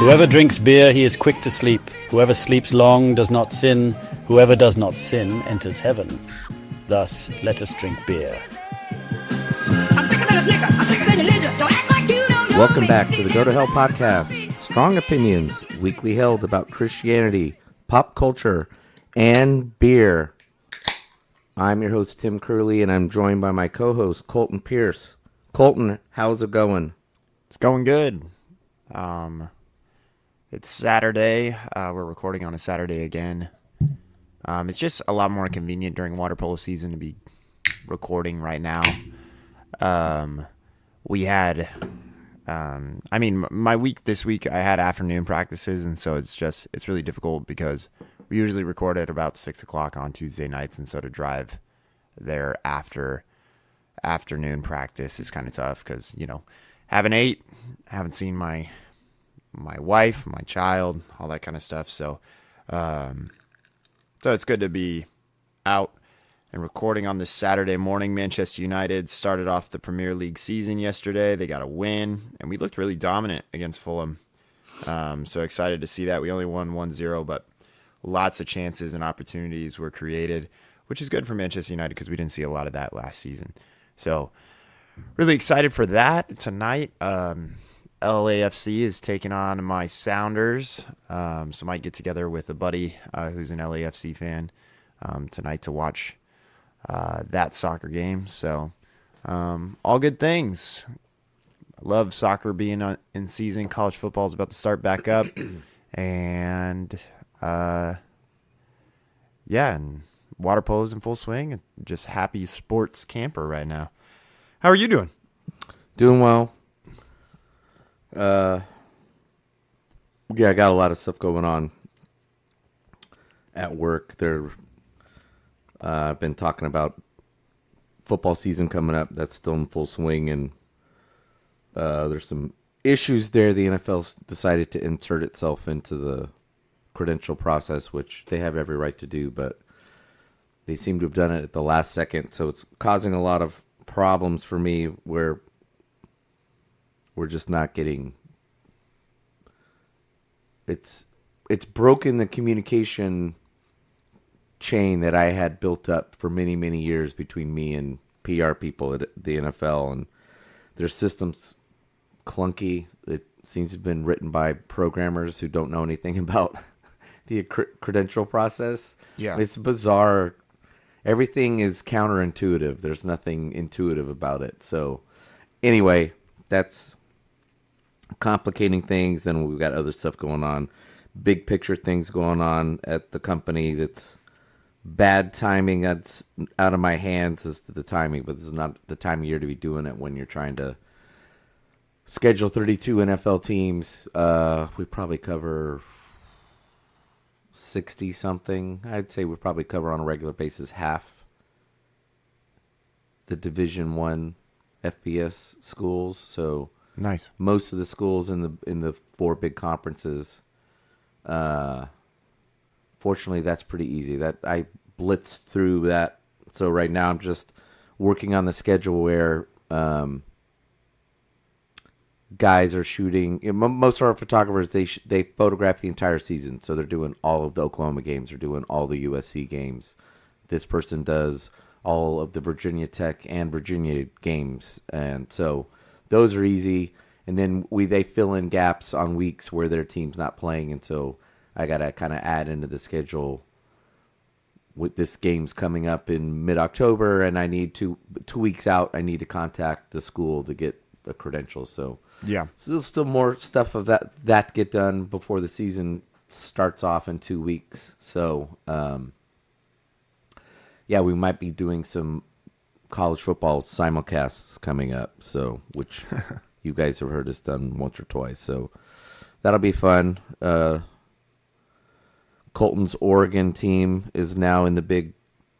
Whoever drinks beer, he is quick to sleep. Whoever sleeps long does not sin. Whoever does not sin enters heaven. Thus, let us drink beer. Welcome back to the Go to Hell podcast. Strong opinions, weekly held about Christianity, pop culture, and beer. I'm your host, Tim Curley, and I'm joined by my co-host, Colton Pierce. Colton, how's it going? It's going good. It's Saturday. We're recording on a Saturday again. It's just a lot more convenient during water polo season to be recording right now. My week this week, I had afternoon practices, and so it's really difficult because we usually record at about 6 o'clock on Tuesday nights, and so to drive there after afternoon practice is kind of tough because, haven't seen my wife, my child, all that kind of stuff. So it's good to be out and recording on this Saturday morning. Manchester United started off the Premier League season yesterday. They got a win, and we looked really dominant against Fulham. So excited to see that. We only won 1-0, but lots of chances and opportunities were created, which is good for Manchester United because we didn't see a lot of that last season. So really excited for that. Tonight, LAFC is taking on my Sounders. So I might get together with a buddy who's an LAFC fan tonight to watch that soccer game. So all good things. I love soccer being in season. College football is about to start back up. And and water polo's in full swing. Just happy sports camper right now. How are you doing? Doing well. I got a lot of stuff going on at work. I've been talking about football season coming up. That's still in full swing, and there's some issues there. The NFL's decided to insert itself into the credential process, which they have every right to do, but they seem to have done it at the last second, so it's causing a lot of problems for me where we're just not getting... It's broken the communication chain that I had built up for many, many years between me and PR people at the NFL, and their system's clunky. It seems to have been written by programmers who don't know anything about the credential process. Yeah. It's bizarre. Everything is counterintuitive. There's nothing intuitive about it. So anyway, that's complicating things. Then we've got other stuff going on, big picture things going on at the company that's bad timing. That's out of my hands is the timing, but this is not the time of year to be doing it when you're trying to schedule 32 NFL teams. We probably cover 60 something. I'd say we probably cover on a regular basis half the Division 1 FBS schools. So nice. Most of the schools in the four big conferences. Fortunately, that's pretty easy. That I blitzed through that. So right now I'm just working on the schedule where guys are shooting. Most of our photographers, they photograph the entire season. So they're doing all of the Oklahoma games. They're doing all the USC games. This person does all of the Virginia Tech and Virginia games. And so those are easy. And then they fill in gaps on weeks where their team's not playing. And so I got to kind of add into the schedule with this game's coming up in mid-October. And I need 2 weeks out, I need to contact the school to get a credential. So yeah, so there's still more stuff of that get done before the season starts off in 2 weeks. So we might be doing some college football simulcasts coming up. So which you guys have heard us done once or twice. So that'll be fun. Colton's Oregon team is now in the Big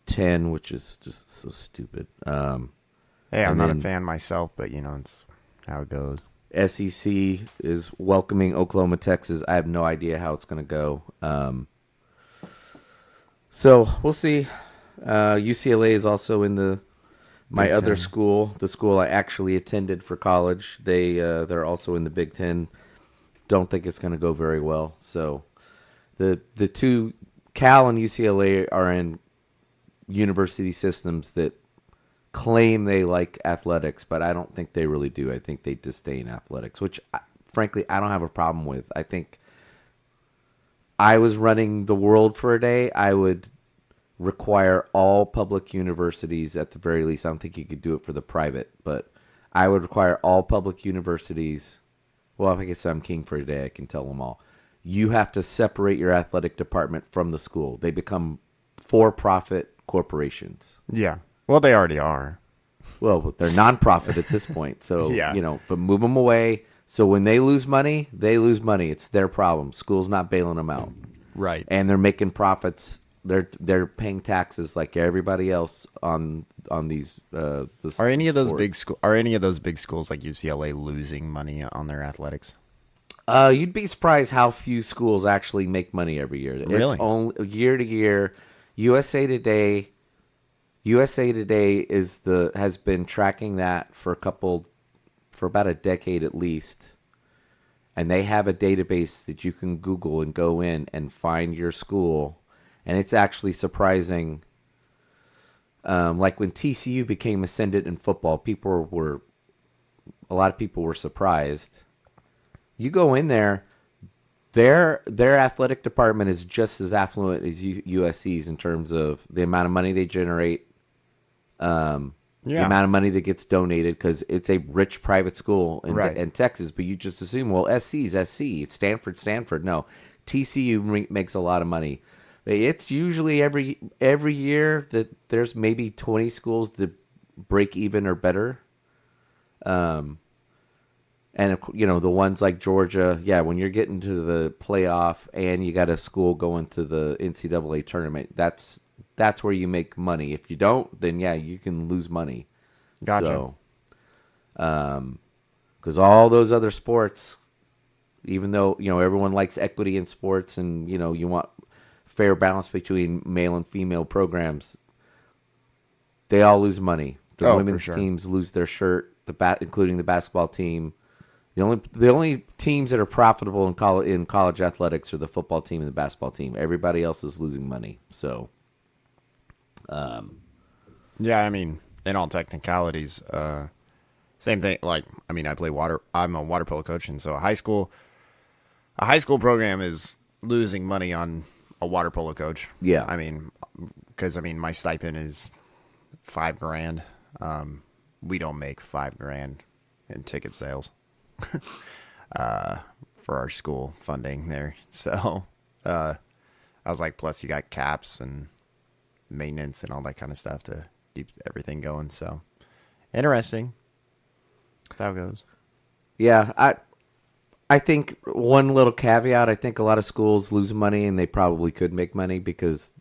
Ten, which is just so stupid. Hey, I'm not a fan myself, but it's how it goes. SEC is welcoming Oklahoma, Texas. I have no idea how it's going to go. So we'll see. UCLA is also in my other school, the school I actually attended for college. They're also in the Big Ten. don't think it's going to go very well. So the two, Cal and UCLA, are in university systems that claim they like athletics, but I don't think they really do. I think they disdain athletics, which frankly I don't have a problem with. I think I was running the world for a day, I would require all public universities, at the very least. I don't think you could do it for the private, but I would require all public universities. Well, if I guess I'm king for a day, I can tell them all. You have to separate your athletic department from the school. They become for-profit corporations. Yeah. Well, they already are. Well, they're non-profit at this point. So, Yeah. But move them away. So when they lose money, they lose money. It's their problem. School's not bailing them out. Right. And they're making profits. They're paying taxes like everybody else on these. Are any of those big schools like UCLA losing money on their athletics? You'd be surprised how few schools actually make money every year. Really? It's only year to year. USA Today has been tracking that for about a decade at least. And they have a database that you can Google and go in and find your school. And it's actually surprising. Like when TCU became ascendant in football, a lot of people were surprised. You go in there, their athletic department is just as affluent as USC's in terms of the amount of money they generate, the amount of money that gets donated, because it's a rich private school in Texas. But you just assume, well, SC's SC, it's Stanford. No, TCU makes a lot of money. It's usually every year that there's maybe 20 schools that break even or better. And the ones like Georgia, when you're getting to the playoff and you got a school going to the NCAA tournament, that's where you make money. If you don't, then you can lose money. Gotcha. So, because all those other sports, even though everyone likes equity in sports, and you want fair balance between male and female programs, they all lose money. The women's teams lose their shirt, including the basketball team. The only teams that are profitable in college athletics are the football team and the basketball team. Everybody else is losing money. So, yeah, I mean, in all technicalities, same thing. Like, I mean, I play water. I'm a water polo coach, and so a high school program is losing money on a water polo coach. Yeah, I mean, because my stipend is $5,000. We don't make $5,000 in ticket sales for our school funding there. So I was like, plus you got caps and maintenance and all that kind of stuff to keep everything going. So interesting. That's how it goes. Yeah, I think one little caveat, I think a lot of schools lose money, and they probably could make money because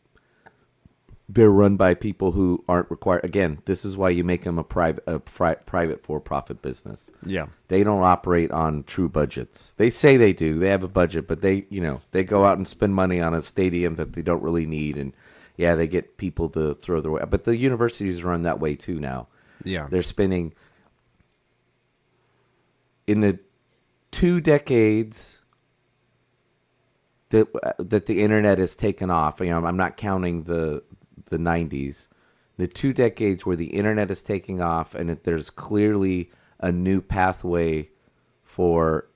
they're run by people who aren't required. Again, this is why you make them a private for-profit business. Yeah. They don't operate on true budgets. They say they do. They have a budget, but they go out and spend money on a stadium that they don't really need, and they get people to throw their way. But the universities run that way too now. Yeah. They're spending in the 2 decades that the internet has taken off. I'm not counting the 90s. The 2 decades where the internet is taking off, and there's clearly a new pathway for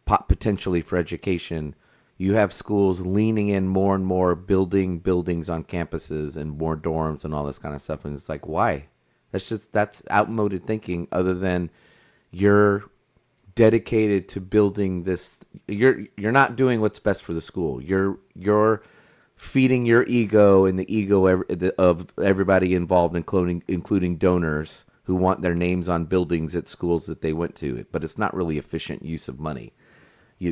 potentially for education. You have schools leaning in more and more, building buildings on campuses and more dorms and all this kind of stuff. And it's like, why? That's outmoded thinking. Other than you're dedicated to building this, you're not doing what's best for the school. You're feeding your ego and the ego of everybody involved, including donors who want their names on buildings at schools that they went to. But it's not really efficient use of money.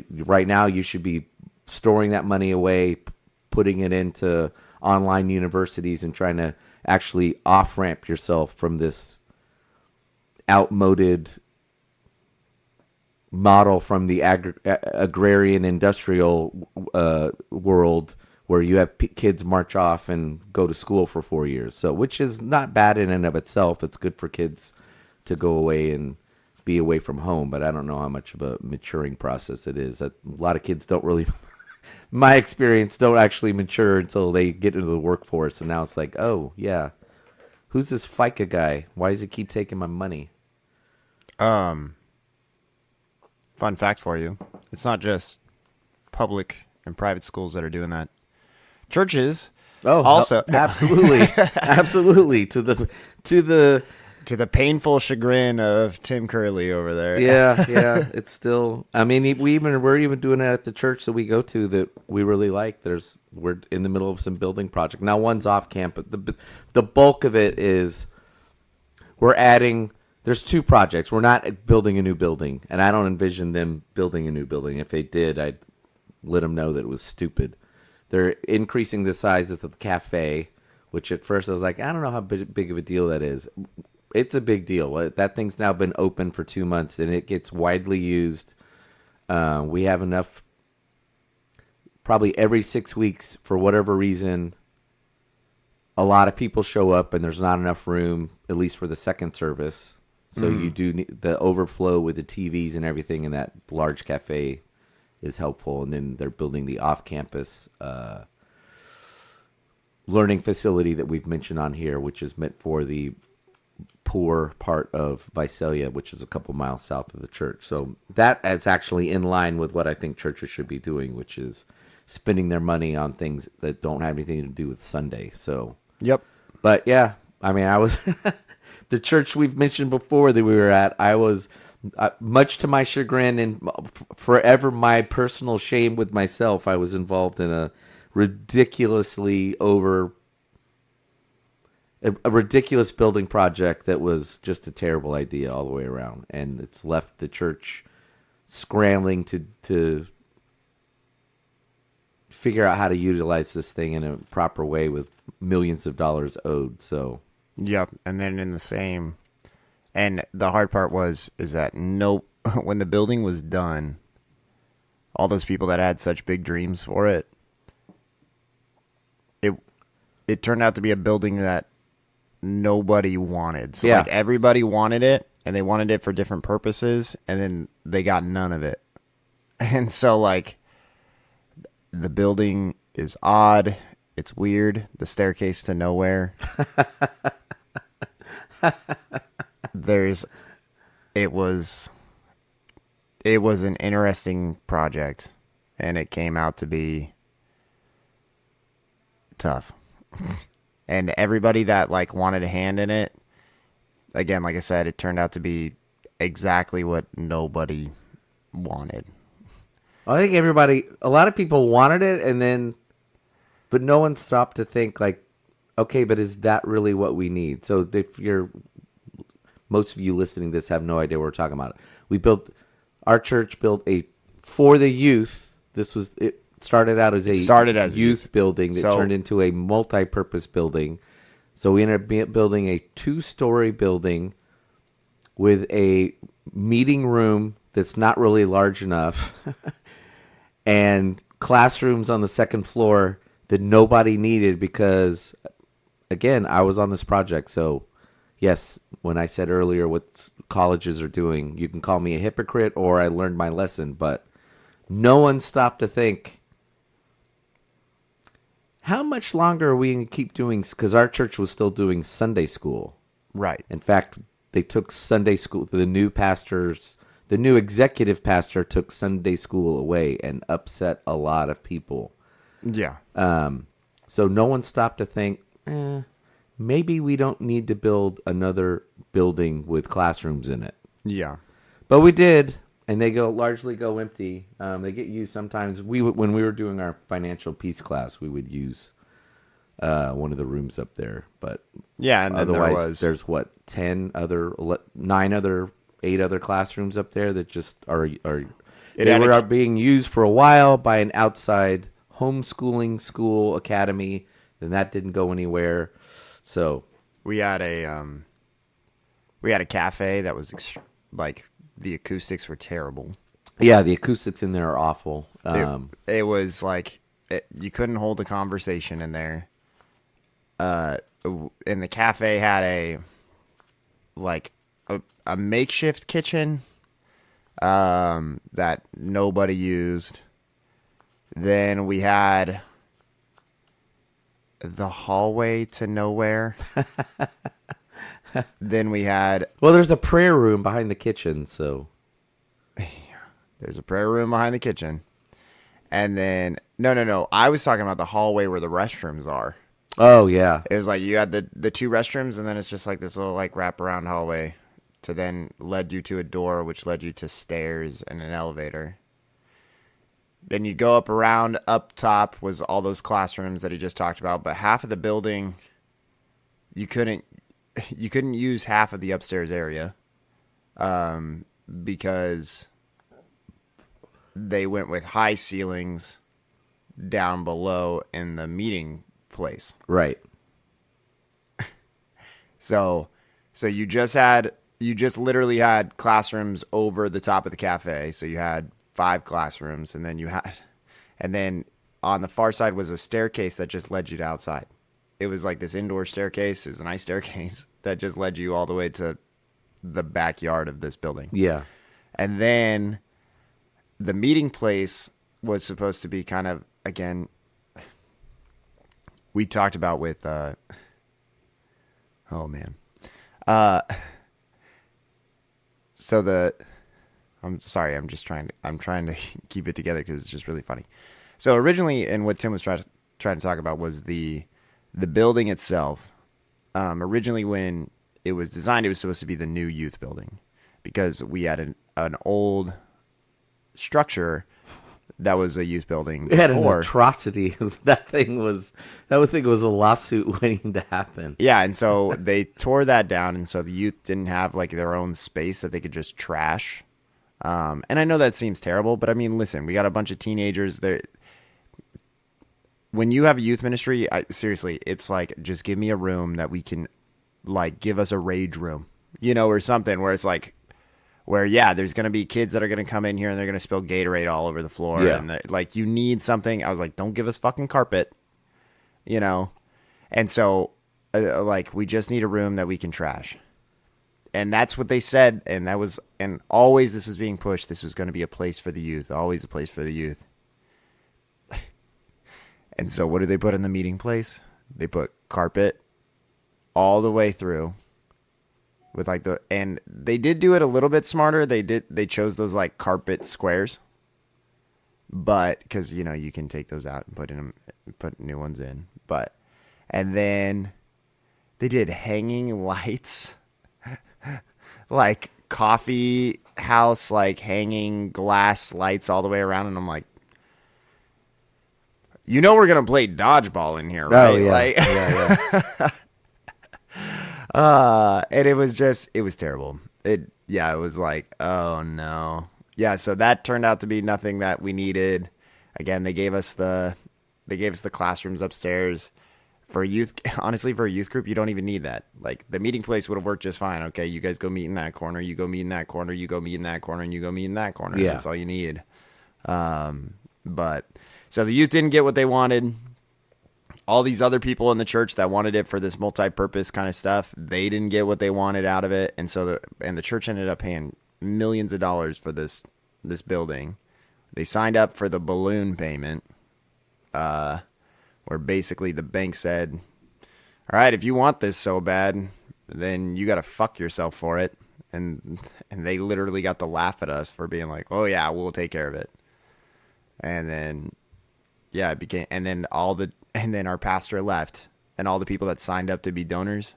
Right now, you should be storing that money away, putting it into online universities, and trying to actually off-ramp yourself from this outmoded model from the agrarian industrial world, where you have kids march off and go to school for 4 years. So, which is not bad in and of itself. It's good for kids to go away and be away from home, but I don't know how much of a maturing process it is. A lot of kids don't really, my experience, don't actually mature until they get into the workforce. And now it's like, oh, yeah, who's this FICA guy? Why does he keep taking my money? Fun fact for you. It's not just public and private schools that are doing that. Churches also absolutely. Absolutely. To the painful chagrin of Tim Curley over there. Yeah. It's still, I mean, we're even doing it at the church that we go to that we really like. We're in the middle of some building project. Now one's off campus. The bulk of it is there's two projects. We're not building a new building, and I don't envision them building a new building. If they did, I'd let them know that it was stupid. They're increasing the size of the cafe, which at first I was like, I don't know how big of a deal that is. It's a big deal. That thing's now been open for 2 months, and it gets widely used. We have enough, probably every 6 weeks, for whatever reason, a lot of people show up, and there's not enough room, at least for the second service. So you do need the overflow with the TVs and everything in that large cafe is helpful. And then they're building the off-campus learning facility that we've mentioned on here, which is meant for the poor part of Visalia, which is a couple miles south of the church. So that is actually in line with what I think churches should be doing, which is spending their money on things that don't have anything to do with Sunday. So, yep. But yeah, I mean, I was the church we've mentioned before that we were at, I was much to my chagrin and forever my personal shame with myself, I was involved in a ridiculous building project that was just a terrible idea all the way around, and it's left the church scrambling to figure out how to utilize this thing in a proper way with millions of dollars owed. So yep. And then and the hard part is that when the building was done, all those people that had such big dreams for it turned out to be a building that nobody wanted. So like everybody wanted it, and they wanted it for different purposes, and then they got none of it. And so like the building is odd, it's weird, the staircase to nowhere. It was an interesting project, and it came out to be tough. And everybody that like wanted a hand in it, again, like I said, it turned out to be exactly what nobody wanted. I think a lot of people wanted it, but no one stopped to think like, okay, but is that really what we need? So most of you listening to this have no idea what we're talking about. Our church built for the youth. It started out as a youth building that turned into a multi-purpose building. So we ended up building a 2-story building with a meeting room that's not really large enough and classrooms on the second floor that nobody needed because, again, I was on this project. So, yes, when I said earlier what colleges are doing, you can call me a hypocrite or I learned my lesson, but no one stopped to think, how much longer are we going to keep doing? Because our church was still doing Sunday school. Right. In fact, they took Sunday school. The new executive pastor took Sunday school away and upset a lot of people. Yeah. So no one stopped to think, maybe we don't need to build another building with classrooms in it. Yeah. But we did. And they largely go empty. They get used sometimes. When we were doing our financial peace class, we would use one of the rooms up there. But yeah, and otherwise, there's 8 other classrooms up there that just are being used for a while by an outside homeschooling school academy. Then that didn't go anywhere. So we had a cafe that was the acoustics were terrible. Yeah, the acoustics in there are awful. It was like you couldn't hold a conversation in there. And the cafe had a makeshift kitchen that nobody used. Then we had the hallway to nowhere. Then we had... Well, there's a prayer room behind the kitchen, so... There's a prayer room behind the kitchen. And then... No. I was talking about the hallway where the restrooms are. Oh, yeah. It was like you had the two restrooms, and then it's just like this little like wraparound hallway to then led you to a door, which led you to stairs and an elevator. Then you'd go up around. Up top was all those classrooms that he just talked about, but half of the building you couldn't use half of the upstairs area because they went with high ceilings down below in the meeting place. Right. So you just literally had classrooms over the top of the cafe. So you had 5 classrooms, and then on the far side was a staircase that just led you to outside. It was like this indoor staircase. It was a nice staircase that just led you all the way to the backyard of this building. Yeah. And then the meeting place was supposed to be kind of, again, we talked about with, oh man. I'm sorry, I'm trying to keep it together because it's just really funny. So originally, and what Tim was trying to talk about was the building itself. Originally, when it was designed, it was supposed to be the new youth building because we had an old structure that was a youth building before. It had an atrocity. That thing was a lawsuit waiting to happen. Yeah, and so they tore that down, and so the youth didn't have like their own space that they could just trash. And I know that seems terrible, but I mean, listen, we got a bunch of teenagers there. When you have a youth ministry, seriously, it's like, just give me a room that we can, like, give us a rage room, or something where it's like, where, yeah, there's going to be kids that are going to come in here and they're going to spill Gatorade all over the floor. Yeah. And like, you need something. I was like, don't give us fucking carpet, And so, like, we just need a room that we can trash. And that's what they said. And always this was being pushed. This was going to be a place for the youth, always a place for the youth. And so what do they put in the meeting place? They put carpet all the way through with and they did do it a little bit smarter. They chose those like carpet squares, but cause you can take those out and put new ones in, and then they did hanging lights, like coffee house, like hanging glass lights all the way around. And I'm like, we're going to play dodgeball in here, right? Oh, yeah. Like, yeah. And it was terrible. It was like, oh no. Yeah. So that turned out to be nothing that we needed. Again, they gave us the classrooms upstairs for youth. Honestly, for a youth group, you don't even need that. Like, the meeting place would have worked just fine. Okay. You guys go meet in that corner. You go meet in that corner. You go meet in that corner, and you go meet in that corner. Yeah. That's all you need. So the youth didn't get what they wanted. All these other people in the church that wanted it for this multi-purpose kind of stuff, they didn't get what they wanted out of it. And so the church ended up paying millions of dollars for this building. They signed up for the balloon payment, where basically the bank said, all right, if you want this so bad, then you got to fuck yourself for it. And they literally got to laugh at us for being like, oh yeah, we'll take care of it. And then, yeah, it became, and then our pastor left, and all the people that signed up to be donors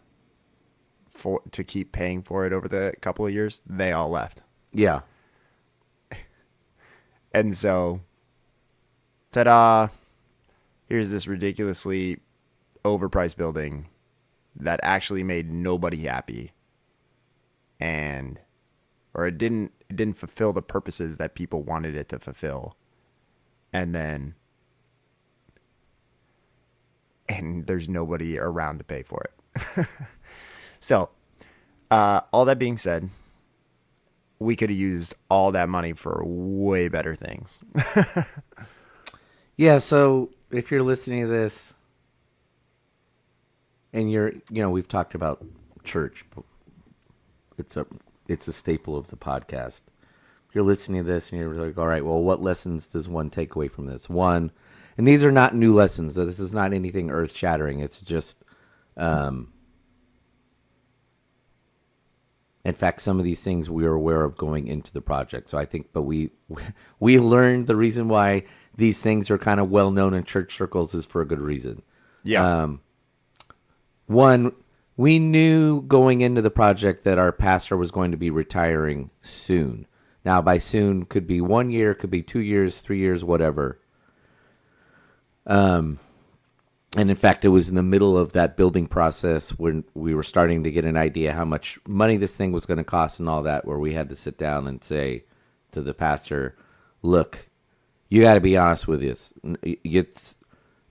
to keep paying for it over the couple of years, they all left. Yeah. And so, ta-da, here's this ridiculously overpriced building that actually made nobody happy. Or it didn't fulfill the purposes that people wanted it to fulfill. And there's nobody around to pay for it. So, all that being said, we could have used all that money for way better things. Yeah, so if you're listening to this and we've talked about church, it's a staple of the podcast. If you're listening to this and you're like, all right, well, what lessons does one take away from this? One, and these are not new lessons. So this is not anything earth shattering. It's just, in fact, some of these things we were aware of going into the project. So I think, but we learned the reason why these things are kind of well known in church circles is for a good reason. Yeah. One, we knew going into the project that our pastor was going to be retiring soon. Now, by soon could be 1 year, could be 2 years, 3 years, whatever. And in fact, it was in the middle of that building process when we were starting to get an idea how much money this thing was going to cost and all that, where we had to sit down and say to the pastor, look, you got to be honest with this.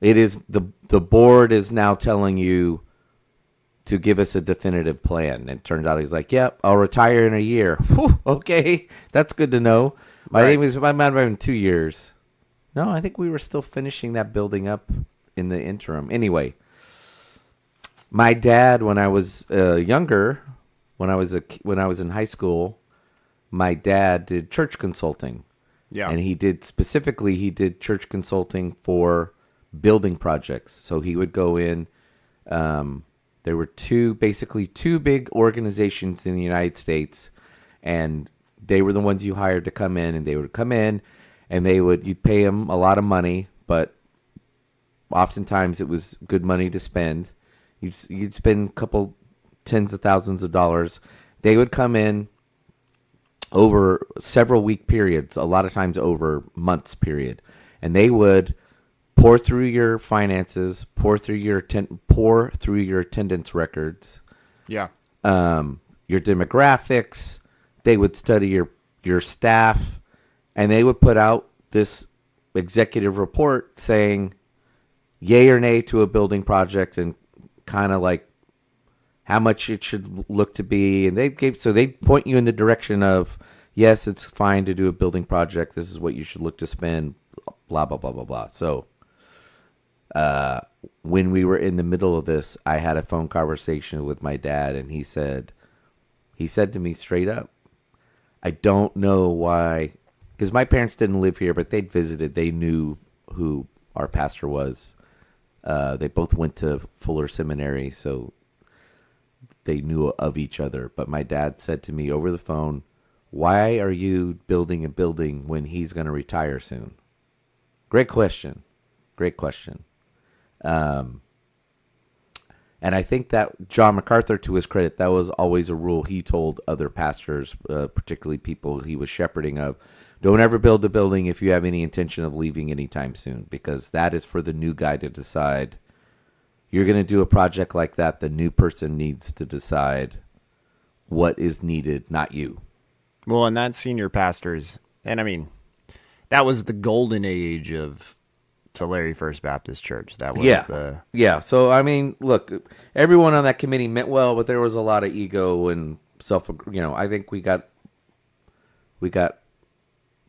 The board is now telling you to give us a definitive plan. And it turns out he's like, yep, I'll retire in a year. Whew, okay, that's good to know. Right. I think it might have been 2 years. No, I think we were still finishing that building up in the interim. Anyway, my dad, when I was younger, when I was in high school, my dad did church consulting. Yeah. And he did church consulting for building projects. So he would go in. There were two big organizations in the United States, and they were the ones you hired to come in, and they would come in, and you'd pay them a lot of money, but oftentimes it was good money to spend. You'd spend a couple tens of thousands of dollars. They would come in over several week periods, a lot of times over months period, and they would pour through your finances, pour through your attendance records, Yeah. your demographics. They would study your staff, and they would put out this executive report saying yay or nay to a building project and kind of like how much it should look to be. And they'd point you in the direction of, yes, it's fine to do a building project. This is what you should look to spend, blah, blah, blah, blah, blah. So when we were in the middle of this, I had a phone conversation with my dad, and he said to me straight up, I don't know why, because my parents didn't live here, but they'd visited. They knew who our pastor was. They both went to Fuller Seminary, so they knew of each other. But my dad said to me over the phone, why are you building a building when he's going to retire soon? Great question. And I think that John MacArthur, to his credit, that was always a rule he told other pastors, particularly people he was shepherding of. Don't ever build a building if you have any intention of leaving anytime soon, because that is for the new guy to decide. You're going to do a project like that, the new person needs to decide what is needed, not you. Well, and that's senior pastors. And I mean, that was the golden age of Tulare First Baptist Church. That was Yeah. So, I mean, look, everyone on that committee meant well, but there was a lot of ego and I think we got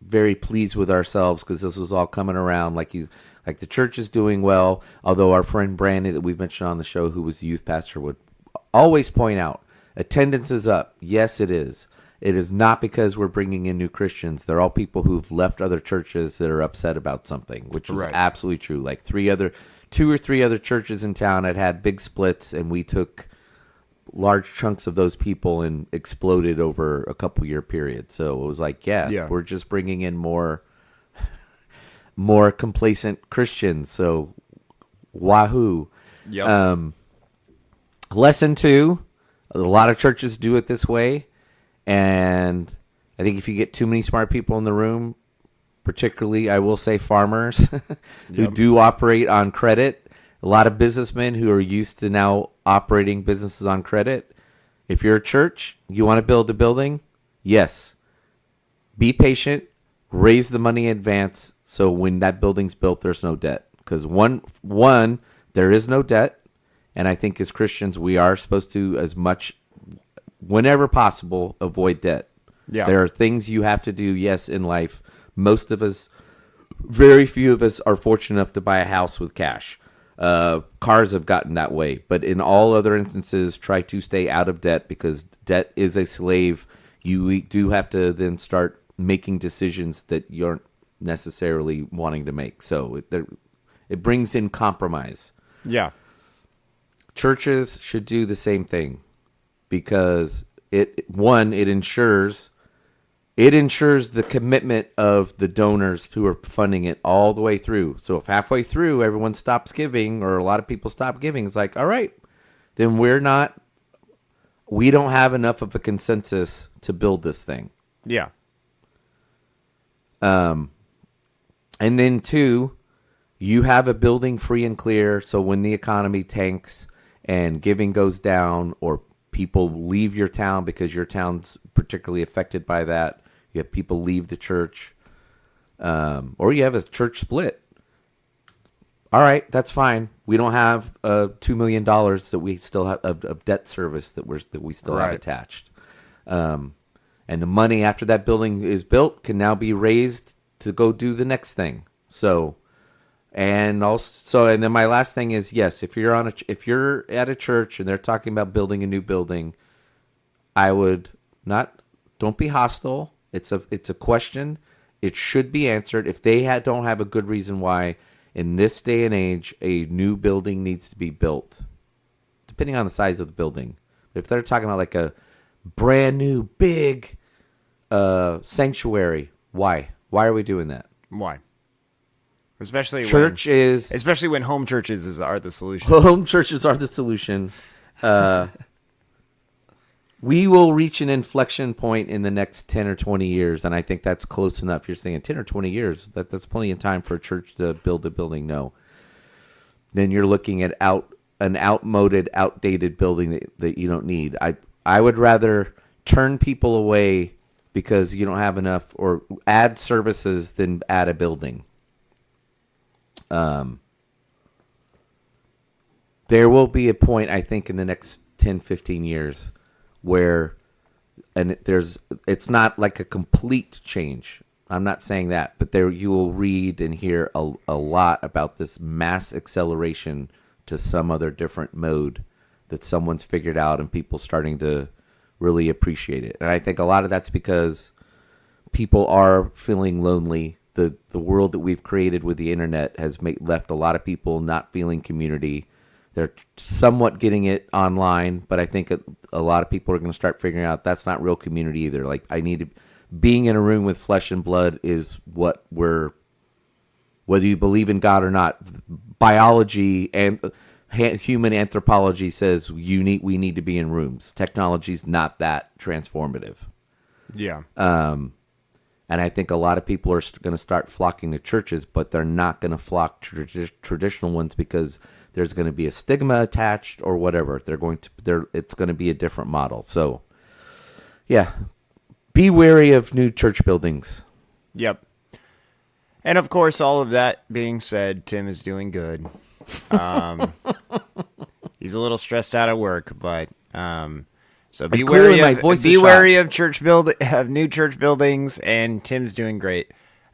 very pleased with ourselves because this was all coming around like the church is doing well. Although our friend Brandon that we've mentioned on the show, who was the youth pastor, would always point out attendance is up. Yes, it is. It is not because we're bringing in new Christians. They're all people who've left other churches that are upset about something, which was absolutely true. Like 2 or 3 other churches in town had big splits, and we took large chunks of those people and exploded over a couple year period. So it was like, we're just bringing in more complacent Christians. So wahoo. Yep. Lesson 2, a lot of churches do it this way. And I think if you get too many smart people in the room, particularly, I will say farmers who do operate on credit, a lot of businessmen who are used to now operating businesses on credit. If you're a church, you want to build a building, yes, be patient, raise the money in advance so when that building's built, there's no debt. Because one, there is no debt, and I think as Christians, we are supposed to, as much whenever possible, avoid debt. Yeah. There are things you have to do, yes, in life. Most of us, very few of us are fortunate enough to buy a house with cash. Cars have gotten that way. But in all other instances, try to stay out of debt, because debt is a slave. You do have to then start making decisions that you aren't necessarily wanting to make. So it brings in compromise. Yeah. Churches should do the same thing, because it ensures the commitment of the donors who are funding it all the way through. So if halfway through everyone stops giving, or a lot of people stop giving, it's like, all right, then we don't have enough of a consensus to build this thing. Yeah. And then 2, you have a building free and clear, so when the economy tanks and giving goes down, or people leave your town because your town's particularly affected by that, you have people leave the church, or you have a church split. All right, that's fine. We don't have $2 million that we still have of debt service that we still have attached. And the money after that building is built can now be raised to go do the next thing. So, and then my last thing is, yes, if you're at a church and they're talking about building a new building, don't be hostile. It's a question. It should be answered. If they don't have a good reason why, in this day and age, a new building needs to be built, depending on the size of the building. If they're talking about like a brand new big sanctuary, why? Why are we doing that? Why? Especially when home churches are the solution. Home churches are the solution. We will reach an inflection point in the next 10 or 20 years, and I think that's close enough. You're saying 10 or 20 years, that's plenty of time for a church to build a building. No. Then you're looking at an outdated building that you don't need. I would rather turn people away because you don't have enough, or add services, than add a building. There will be a point, I think, in the next 10, 15 years where, and it's not like a complete change. I'm not saying that, but there you will read and hear a lot about this mass acceleration to some other different mode that someone's figured out, and people starting to really appreciate it. And I think a lot of that's because people are feeling lonely. The world that we've created with the internet has left a lot of people not feeling community. They're somewhat getting it online, but I think a lot of people are going to start figuring out that's not real community either. Like, being in a room with flesh and blood is what whether you believe in God or not, biology and human anthropology says we need to be in rooms. Technology's not that transformative. Yeah. And I think a lot of people are going to start flocking to churches, but they're not going to flock to traditional ones because there's going to be a stigma attached or whatever. It's going to be a different model. So, yeah, be wary of new church buildings. Yep. And of course, all of that being said, Tim is doing good. He's a little stressed out at work, but so be wary of new church buildings. And Tim's doing great.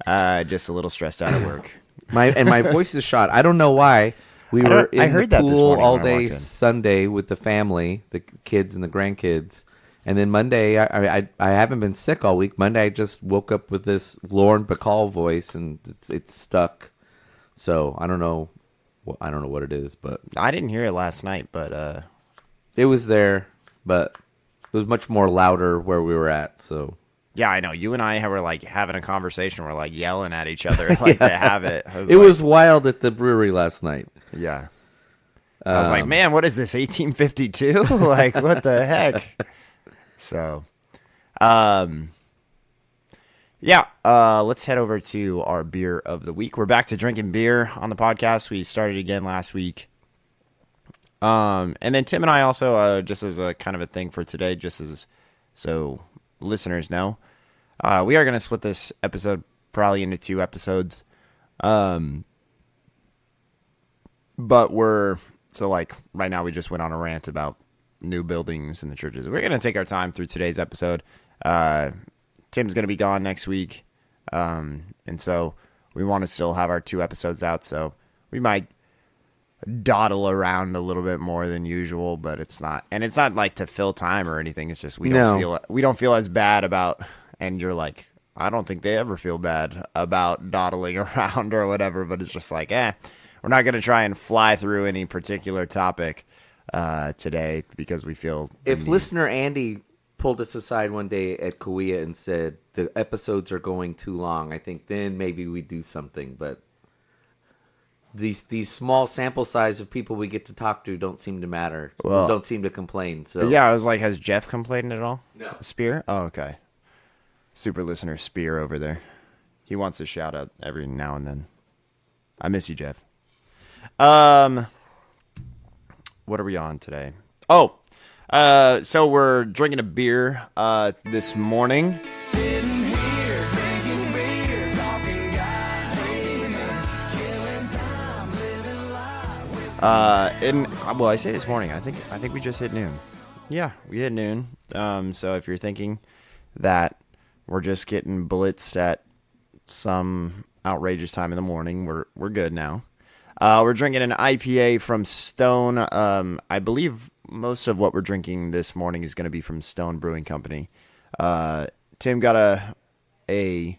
Just a little stressed out at work. My voice is shot. I don't know why. I heard the pool all day Sunday with the family, the kids and the grandkids. And then Monday, I haven't been sick all week. Monday, I just woke up with this Lauren Bacall voice, and it's stuck. So I don't know what it is, but I didn't hear it last night. But it was there, but it was much more louder where we were at. So yeah, I know. You and I were like having a conversation. We're like yelling at each other, like to have it. It was wild at the brewery last night. Yeah. I was like, man, what is this, 1852? Like, what the heck? So, let's head over to our beer of the week. We're back to drinking beer on the podcast. We started again last week. And then Tim and I also, just as a kind of a thing for today, just as so listeners know, we are going to split this episode probably into 2 episodes. But right now we just went on a rant about new buildings in the churches. We're going to take our time through today's episode. Tim's going to be gone next week. And so we want to still have our 2 episodes out. So we might dawdle around a little bit more than usual, but it's not like to fill time or anything. It's just we don't feel as bad about, and you're like, I don't think they ever feel bad about dawdling around or whatever, but it's just like, we're not going to try and fly through any particular topic today because we feel if listener Andy pulled us aside one day at Kauai and said the episodes are going too long, I think then maybe we do something, but these small sample size of people we get to talk to don't seem to matter. Well, don't seem to complain. So yeah, I was like, has Jeff complained at all? No. Spear? Oh, okay. Super listener Spear over there. He wants a shout out every now and then. I miss you, Jeff. What are we on today? Oh, so we're drinking a beer this morning. Sitting here drinking beer, talking guys, killing time, living life. Well, I say this morning. I think we just hit noon. Yeah, we hit noon. So if you're thinking that we're just getting blitzed at some outrageous time in the morning, we're good now. We're drinking an IPA from Stone. I believe most of what we're drinking this morning is going to be from Stone Brewing Company. Tim got an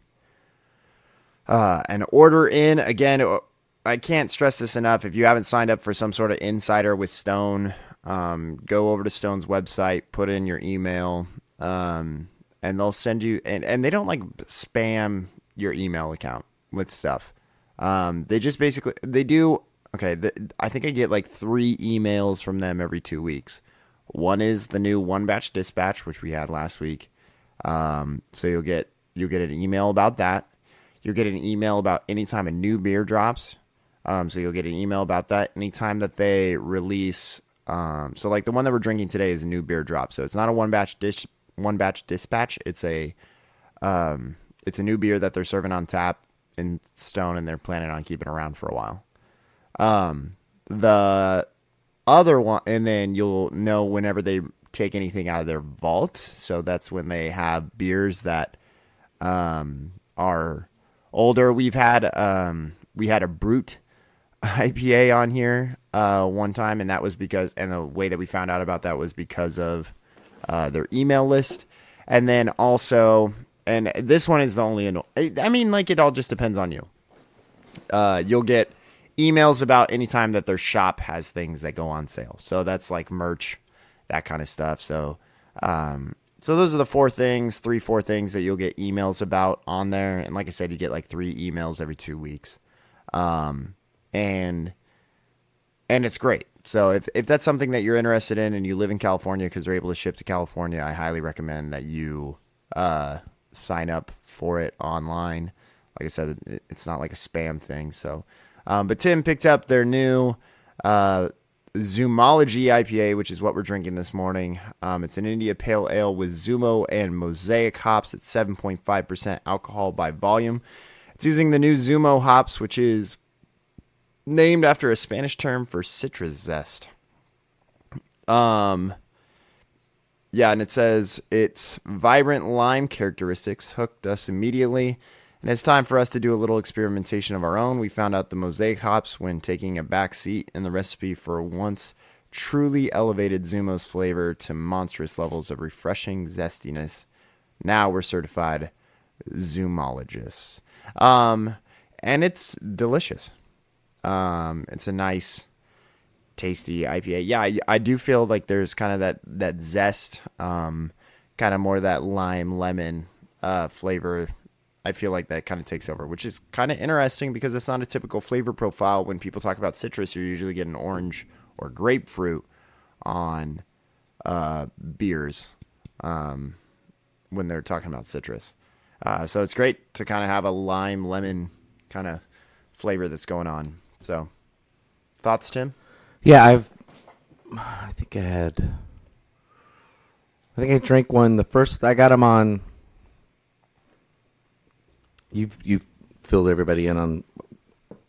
order in. Again, I can't stress this enough. If you haven't signed up for some sort of insider with Stone, go over to Stone's website, put in your email, and they'll send you, and they don't like spam your email account with stuff. They just basically, they do, okay, I think I get like 3 emails from them every 2 weeks. One is the new one batch dispatch, which we had last week. So you'll get an email about that. You'll get an email about anytime a new beer drops. So you'll get an email about that anytime that they release. So like the one that we're drinking today is a new beer drop. So it's not a one batch dispatch. It's a new beer that they're serving on tap in Stone, and they're planning on keeping around for a while. The other one, and then you'll know whenever they take anything out of their vault. So that's when they have beers that are older. We had a Brute IPA on here one time, and that was because, and the way that we found out about that was because of their email list. And then also, and this one is the only, I mean, like, it all just depends on you. You'll get emails about anytime that their shop has things that go on sale. So that's like merch, that kind of stuff. So those are the 4 things that you'll get emails about on there. And like I said, you get like 3 emails every 2 weeks. And it's great. So if that's something that you're interested in and you live in California, because they're able to ship to California, I highly recommend that you sign up for it online. Like I said, it's not like a spam thing. So, but Tim picked up their new Zumology IPA, which is what we're drinking this morning. It's an India Pale Ale with Zumo and Mosaic hops at 7.5% alcohol by volume. It's using the new Zumo hops, which is named after a Spanish term for citrus zest. Yeah, and it says its vibrant lime characteristics hooked us immediately, and it's time for us to do a little experimentation of our own. We found out the Mosaic hops when taking a back seat in the recipe for once truly elevated Zumo's flavor to monstrous levels of refreshing zestiness. Now we're certified Zumologists. And it's delicious. It's a nice, tasty IPA. Yeah, I do feel like there's kind of that zest, kind of more of that lime lemon flavor. I feel like that kind of takes over, which is kind of interesting because it's not a typical flavor profile. When people talk about citrus, you're usually getting orange or grapefruit on beers when they're talking about citrus. So it's great to kind of have a lime lemon kind of flavor that's going on. So, thoughts, Tim? Yeah, I think I drank one. The first I got them on. You've filled everybody in on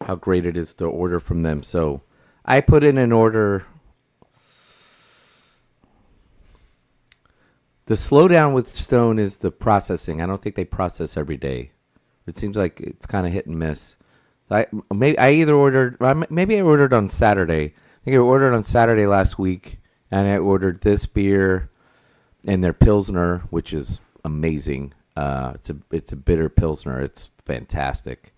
how great it is to order from them. So I put in an order. The slowdown with Stone is the processing. I don't think they process every day. It seems like it's kind of hit and miss. I either ordered, maybe I ordered on Saturday. I think I ordered on Saturday last week, and I ordered this beer and their Pilsner, which is amazing. It's a bitter Pilsner. It's fantastic.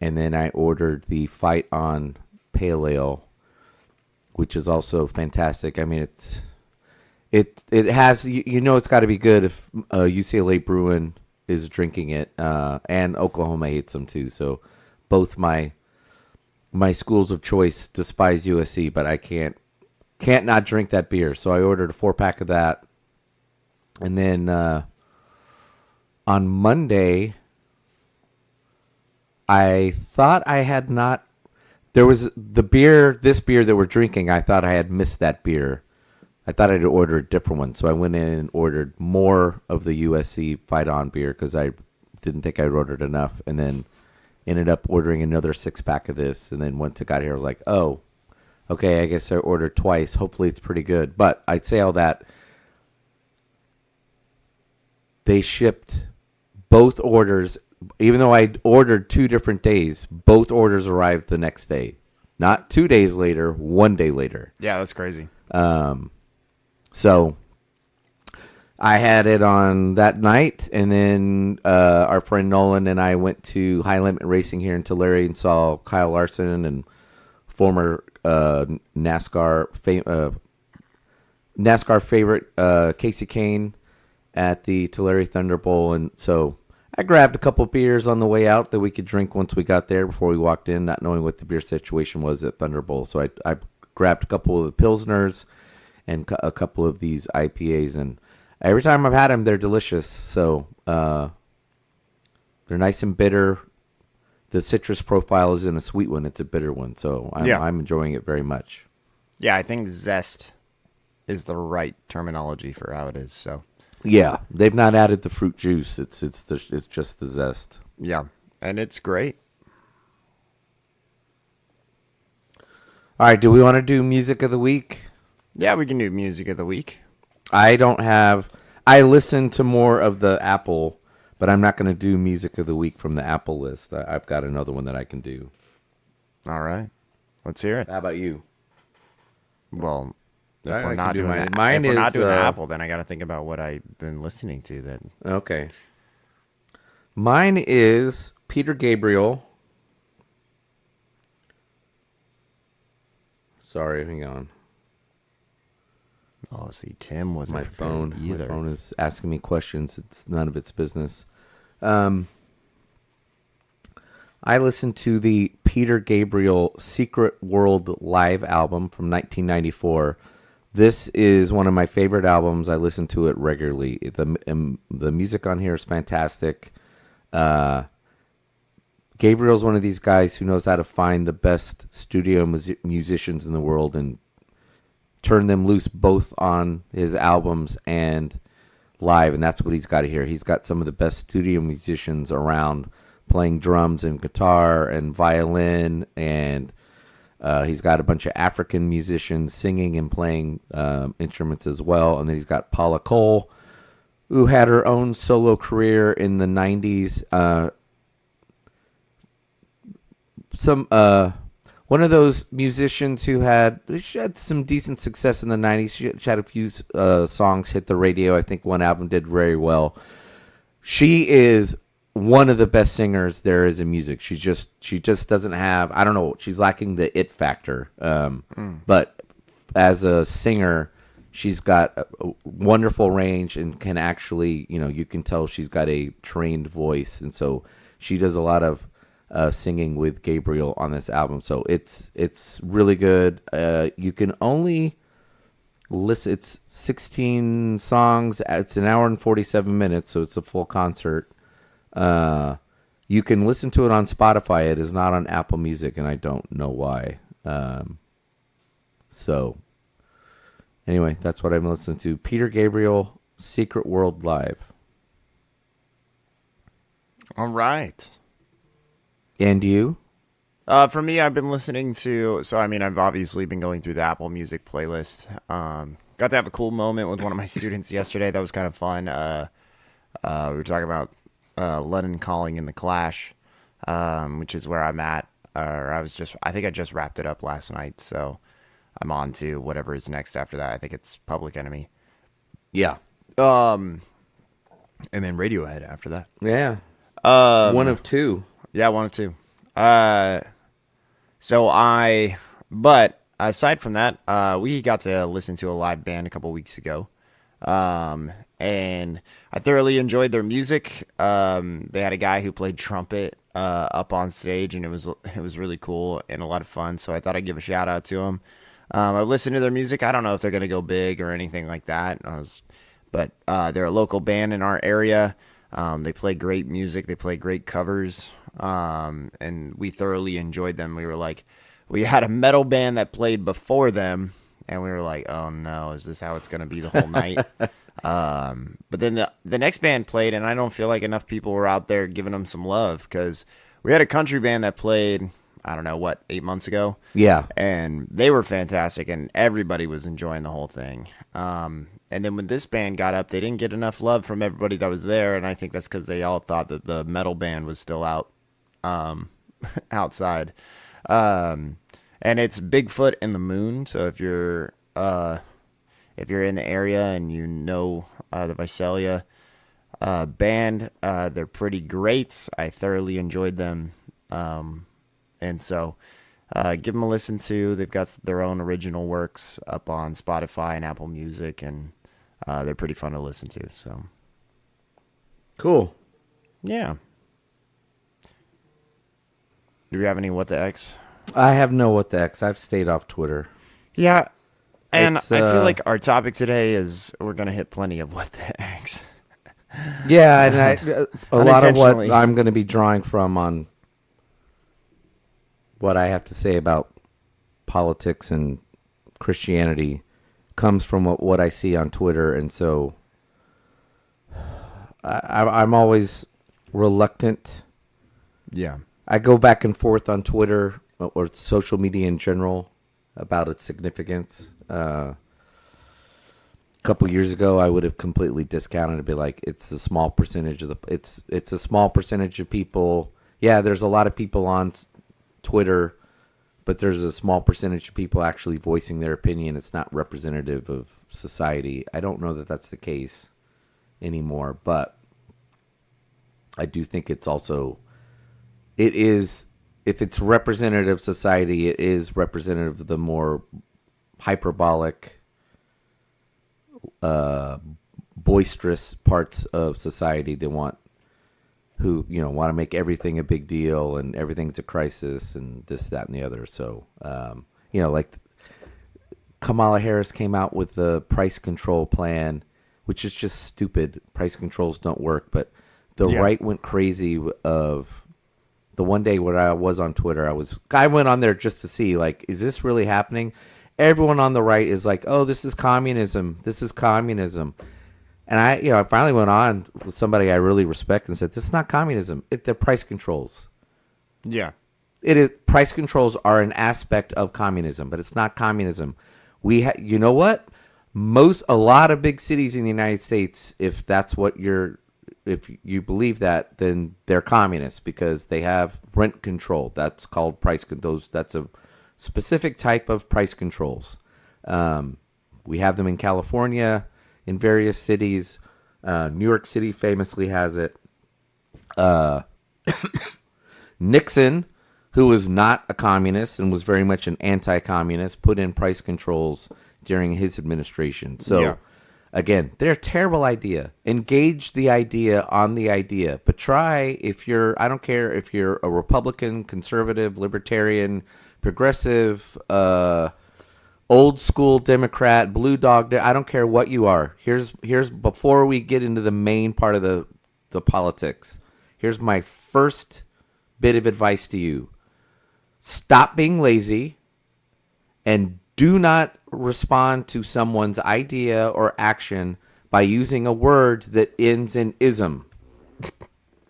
And then I ordered the Fight On Pale Ale, which is also fantastic. I mean, it has, it's got to be good if UCLA Bruin is drinking it, and Oklahoma hates them too. So both my schools of choice despise USC, but I can't not drink that beer. So I ordered a 4-pack of that, and then on Monday, I thought I had not. There was this beer that we're drinking. I thought I had missed that beer. I thought I'd ordered a different one, so I went in and ordered more of the USC Fight On beer because I didn't think I'd ordered enough, and then ended up ordering another 6-pack of this. And then once it got here, I was like, oh, okay, I guess I ordered twice. Hopefully it's pretty good. But I'd say all that. They shipped both orders, even though I ordered 2 different days, both orders arrived the next day. Not 2 days later, 1 day later. Yeah, that's crazy. So I had it on that night, and then our friend Nolan and I went to High Limit Racing here in Tulare and saw Kyle Larson and former NASCAR favorite Casey Kane at the Tulare Thunder Bowl. And so I grabbed a couple beers on the way out that we could drink once we got there before we walked in, not knowing what the beer situation was at Thunder Bowl. So I grabbed a couple of the Pilsners and a couple of these IPAs, and every time I've had them, they're delicious. So they're nice and bitter. The citrus profile isn't a sweet one; it's a bitter one. So I'm enjoying it very much. Yeah, I think zest is the right terminology for how it is. So yeah, they've not added the fruit juice. It's just the zest. Yeah, and it's great. All right, do we want to do music of the week? Yeah, we can do music of the week. I listen to more of the Apple, but I'm not going to do music of the week from the Apple list. I've got another one that I can do. All right. Let's hear it. How about you? Well, if I we're not can do doing mine. that, Mine if we're not is, doing the Apple, then I got to think about what I've been listening to then. Okay. Mine is Peter Gabriel. Sorry, hang on. Oh, see, Tim wasn't My phone either. My phone is asking me questions. It's none of its business. I listened to the Peter Gabriel Secret World live album from 1994. This is one of my favorite albums. I listen to it regularly. The music on here is fantastic. Gabriel's one of these guys who knows how to find the best studio musicians in the world and turn them loose both on his albums and live, and that's what he's got here. He's got some of the best studio musicians around playing drums and guitar and violin, and he's got a bunch of African musicians singing and playing instruments as well. And then he's got Paula Cole, who had her own solo career in the 90s. One of those musicians who had some decent success in the 90s. She had a few songs hit the radio. I think one album did very well. She is one of the best singers there is in music. She just doesn't have, I don't know, she's lacking the it factor. But as a singer, she's got a wonderful range and can actually, you can tell she's got a trained voice. And so she does a lot of singing with Gabriel on this album. So it's really good. You can only listen. It's 16 songs. It's an hour and 47 minutes, so it's a full concert. You can listen to it on Spotify. It is not on Apple Music, and I don't know why. So anyway, that's what I'm listening to. Peter Gabriel, Secret World Live. All right. And you? For me, I've been listening to, I've obviously been going through the Apple Music playlist. Got to have a cool moment with one of my students yesterday. That was kind of fun. We were talking about Lennon Calling in the Clash, which is where I'm at. I think I just wrapped it up last night, so I'm on to whatever is next after that. I think it's Public Enemy. Yeah. And then Radiohead after that. Yeah. One of two. Yeah, one of two. But aside from that, we got to listen to a live band a couple weeks ago. And I thoroughly enjoyed their music. They had a guy who played trumpet up on stage, and it was really cool and a lot of fun. So I thought I'd give a shout out to them. I listened to their music. I don't know if they're gonna go big or anything like that. But they're a local band in our area. They play great music. They play great covers. And we thoroughly enjoyed them. We had a metal band that played before them, and we were like, oh no, is this how it's going to be the whole night? But then the next band played, and I don't feel like enough people were out there giving them some love, because we had a country band that played, I don't know, 8 months ago? Yeah. And they were fantastic, and everybody was enjoying the whole thing. And then when this band got up, they didn't get enough love from everybody that was there, and I think that's because they all thought that the metal band was still out outside. And it's Bigfoot and the Moon. So if you're in the area and you know the Visalia band, they're pretty great. I thoroughly enjoyed them, and so give them a listen to. They've got their own original works up on Spotify and Apple Music, and they're pretty fun to listen to. So cool. Yeah. Do we have any What the X? I have no What the X. I've stayed off Twitter. Yeah, and I feel like our topic today is we're going to hit plenty of What the X. Yeah, and a lot of what I'm going to be drawing from on what I have to say about politics and Christianity comes from what I see on Twitter, and so I'm always reluctant. Yeah. I go back and forth on Twitter or social media in general about its significance. A couple years ago, I would have completely discounted it and be like, it's a small percentage of it's a small percentage of people. Yeah, there's a lot of people on Twitter, but there's a small percentage of people actually voicing their opinion. It's not representative of society. I don't know that that's the case anymore, but I do think it's also... It is, if it's representative society, it is representative of the more hyperbolic, boisterous parts of society that want to make everything a big deal and everything's a crisis and this, that, and the other. So, like Kamala Harris came out with the price control plan, which is just stupid. Price controls don't work, but the right went crazy of... The one day when I was on Twitter, I went on there just to see, like, is this really happening? Everyone on the right is like, oh, this is communism. This is communism. And I finally went on with somebody I really respect and said, this is not communism. They're price controls. Yeah. It is. Price controls are an aspect of communism, but it's not communism. You know what? A lot of big cities in the United States, if you believe that, then they're communists because they have rent control. That's called price control. That's a specific type of price controls. We have them in California, in various cities. New York City famously has it. Nixon, who was not a communist and was very much an anti-communist, put in price controls during his administration. So... Yeah. Again, they're a terrible idea. Engage the idea on the idea. But I don't care if you're a Republican, conservative, libertarian, progressive, old school Democrat, blue dog, I don't care what you are. Here's before we get into the main part of the politics, here's my first bit of advice to you. Stop being lazy and do not respond to someone's idea or action by using a word that ends in ism.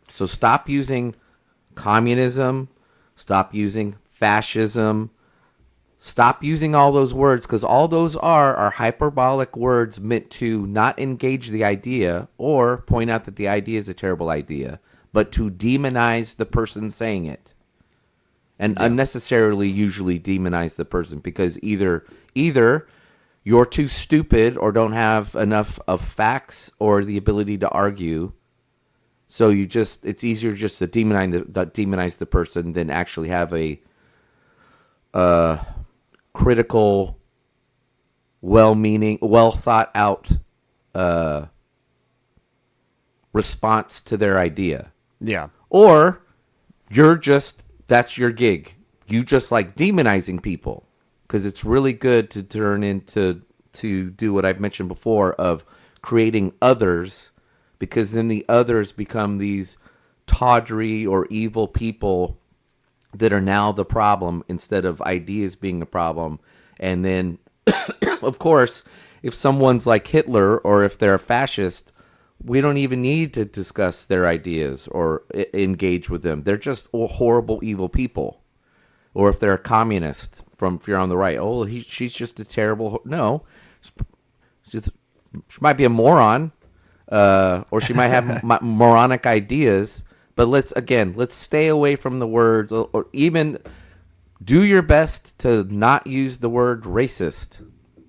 So stop using communism, stop using fascism, stop using all those words, because all those are hyperbolic words meant to not engage the idea or point out that the idea is a terrible idea, but to demonize the person saying it. and unnecessarily usually demonize the person because either you're too stupid or don't have enough of facts or the ability to argue. So it's easier just to demonize the person than actually have a critical, well-meaning, well thought out response to their idea. Yeah. Or that's your gig. You just like demonizing people because it's really good to turn into to do what I've mentioned before of creating others, because then the others become these tawdry or evil people that are now the problem instead of ideas being the problem. And then, of course, if someone's like Hitler or if they're a fascist, we don't even need to discuss their ideas or engage with them. They're just horrible, evil people. Or if they're a communist, if you're on the right, she's just a terrible. No, she might be a moron, or she might have moronic ideas. But let's stay away from the words, or even do your best to not use the word racist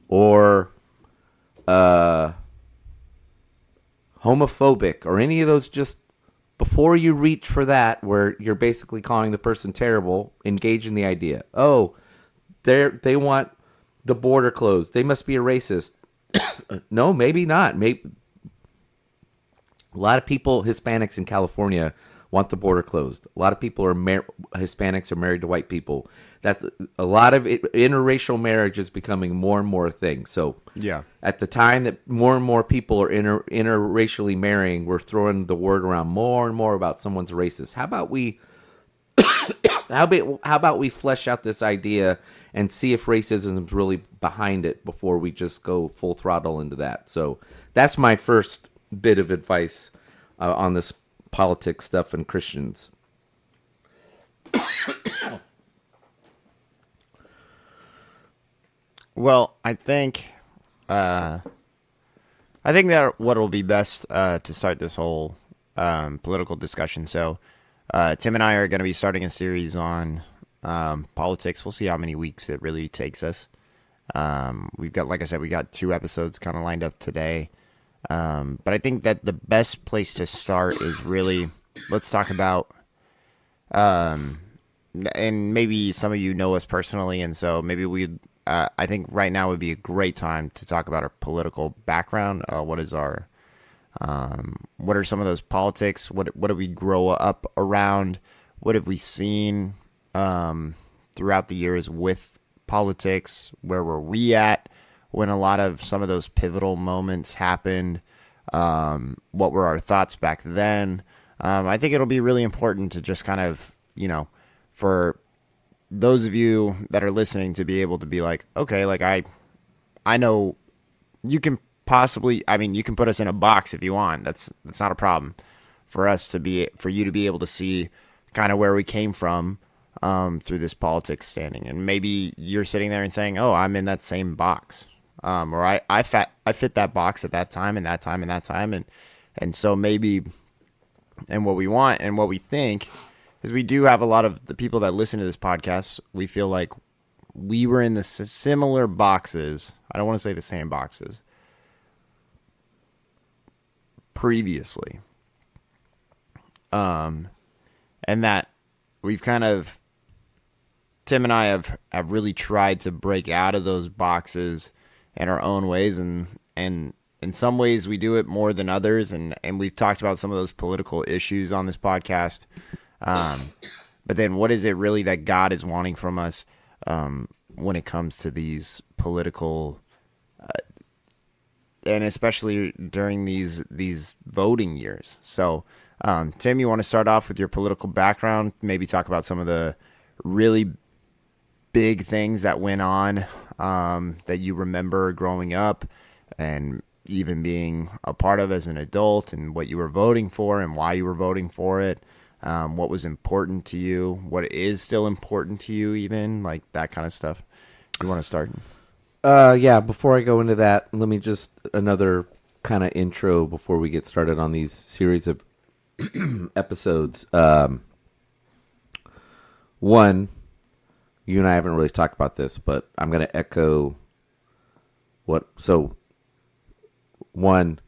or homophobic or any of those. Just before you reach for that, where you're basically calling the person terrible, engage in the idea. Oh, they want the border closed. They must be a racist. No, maybe not. Maybe a lot of people, Hispanics in California, want the border closed. A lot of people Hispanics are married to white people. That's a lot of interracial marriage is becoming more and more a thing. So at the time that more and more people are interracially marrying, we're throwing the word around more and more about someone's racist. How about we flesh out this idea and see if racism is really behind it before we just go full throttle into that. So that's my first bit of advice on this politics stuff and Christians. Well, I think that what will be best to start this whole political discussion. So Tim and I are going to be starting a series on politics. We'll see how many weeks it really takes us. We've got, like I said, we got 2 episodes kind of lined up today. But I think that the best place to start is really, let's talk about, and maybe some of you know us personally, and so maybe I think right now would be a great time to talk about our political background. What are some of those politics? What did we grow up around? What have we seen throughout the years with politics? Where were we at when a lot of some of those pivotal moments happened? What were our thoughts back then? I think it'll be really important to just kind of, for those of you that are listening to be able to be like, okay, like I know you can you can put us in a box if you want. That's not a problem for you to be able to see kind of where we came from through this politics standing. And maybe you're sitting there and saying, oh, I'm in that same box. Or I fit that box at that time and that time and that time. And so maybe, and what we want and what we think is we do have a lot of the people that listen to this podcast. We feel like we were in the similar boxes. I don't want to say the same boxes previously. And that we've kind of, Tim and I have really tried to break out of those boxes in our own ways, and in some ways we do it more than others, and we've talked about some of those political issues on this podcast. But then what is it really that God is wanting from us when it comes to these political and especially during these voting years? So Tim, you want to start off with your political background, maybe talk about some of the really big things that went on that you remember growing up and even being a part of as an adult, and what you were voting for and why you were voting for it, what was important to you, what is still important to you, even like that kind of stuff. You want to start? Yeah, before I go into that, let me just another kind of intro before we get started on these series of episodes. One, you and I haven't really talked about this, but I'm going to echo what. So, one,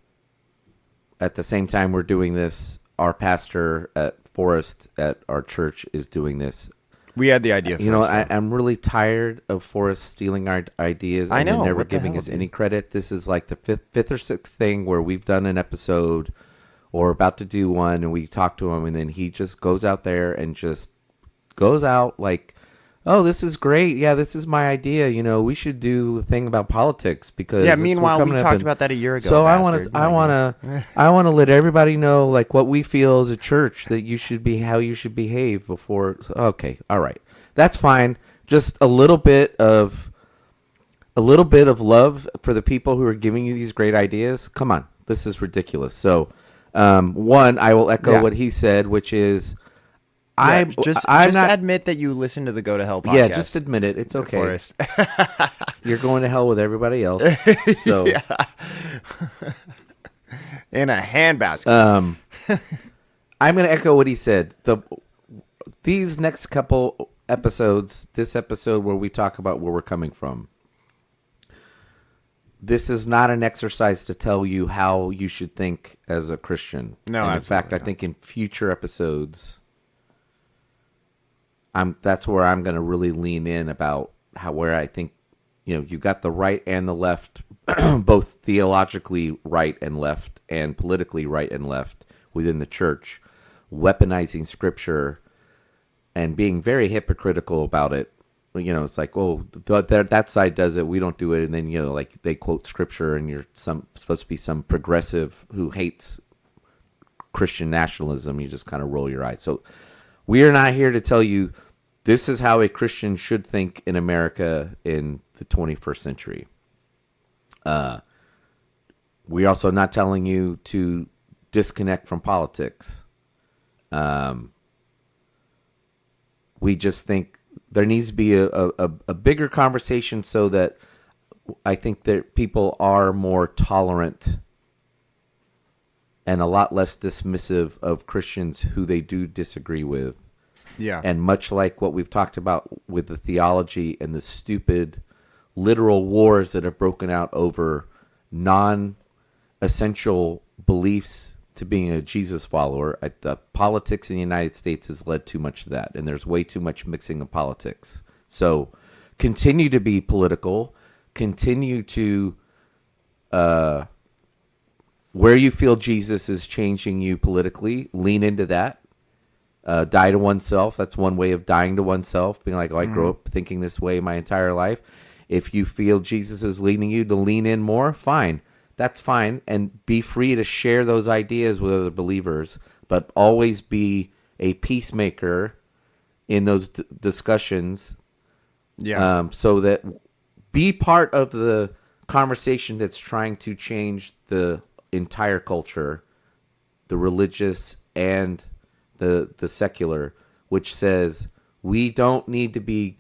at the same time we're doing this, our pastor at Forest at our church is doing this. We had the idea. You know, I'm really tired of Forrest stealing our ideas and then never giving us any credit. This is like the fifth or sixth thing where we've done an episode or about to do one, and we talk to him, and then he just goes out there and just goes out like, oh, this is great. Yeah, this is my idea. You know, we should do a thing about politics because meanwhile, we talked about that a year ago. So I want to let everybody know like what we feel as a church that you should be, how you should behave before. Okay, all right, that's fine. Just a little bit of love for the people who are giving you these great ideas. Come on, this is ridiculous. So, one, I will echo what he said, which is. I'm just not, admit that you listen to the Go to Hell podcast. Yeah, just admit it. It's okay. You're going to hell with everybody else. So, in a handbasket. I'm going to echo what he said. These next couple episodes, this episode where we talk about where we're coming from, this is not an exercise to tell you how you should think as a Christian. No, and in fact, I think in future episodes. That's where I'm going to really lean in about where I think, you know, you got the right and the left, both theologically right and left and politically right and left within the church, weaponizing scripture and being very hypocritical about it. You know, it's like, oh, that side does it, we don't do it. And then, you know, like they quote scripture and you're supposed to be some progressive who hates Christian nationalism. You just kind of roll your eyes. So we are not here to tell you this is how a Christian should think in America in the 21st century. We're also not telling you to disconnect from politics. We just think there needs to be a bigger conversation so that I think that people are more tolerant and a lot less dismissive of Christians who they do disagree with. Yeah. And much like what we've talked about with the theology and the stupid literal wars that have broken out over non-essential beliefs to being a Jesus follower, the politics in the United States has led too much to that. And there's way too much mixing of politics. So continue to be political. Continue to... where you feel Jesus is changing you politically, lean into that. Die to oneself. That's one way of dying to oneself. Being like, oh, I grew up thinking this way my entire life. If you feel Jesus is leading you to lean in more, fine. That's fine. And be free to share those ideas with other believers. But always be a peacemaker in those discussions. Yeah. So that be part of the conversation that's trying to change the entire culture, the religious and the secular, which says we don't need to be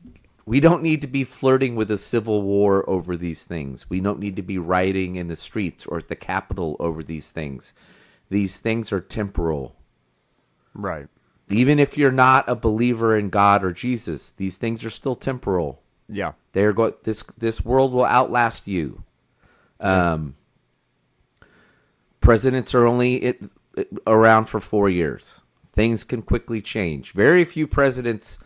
flirting with a civil war over these things. We don't need to be rioting in the streets or at the Capitol over these things. These things are temporal. Right. Even if you're not a believer in God or Jesus, these things are still temporal. Yeah. They're this world will outlast you. Presidents are only around for 4 years. Things can quickly change. Very few presidents.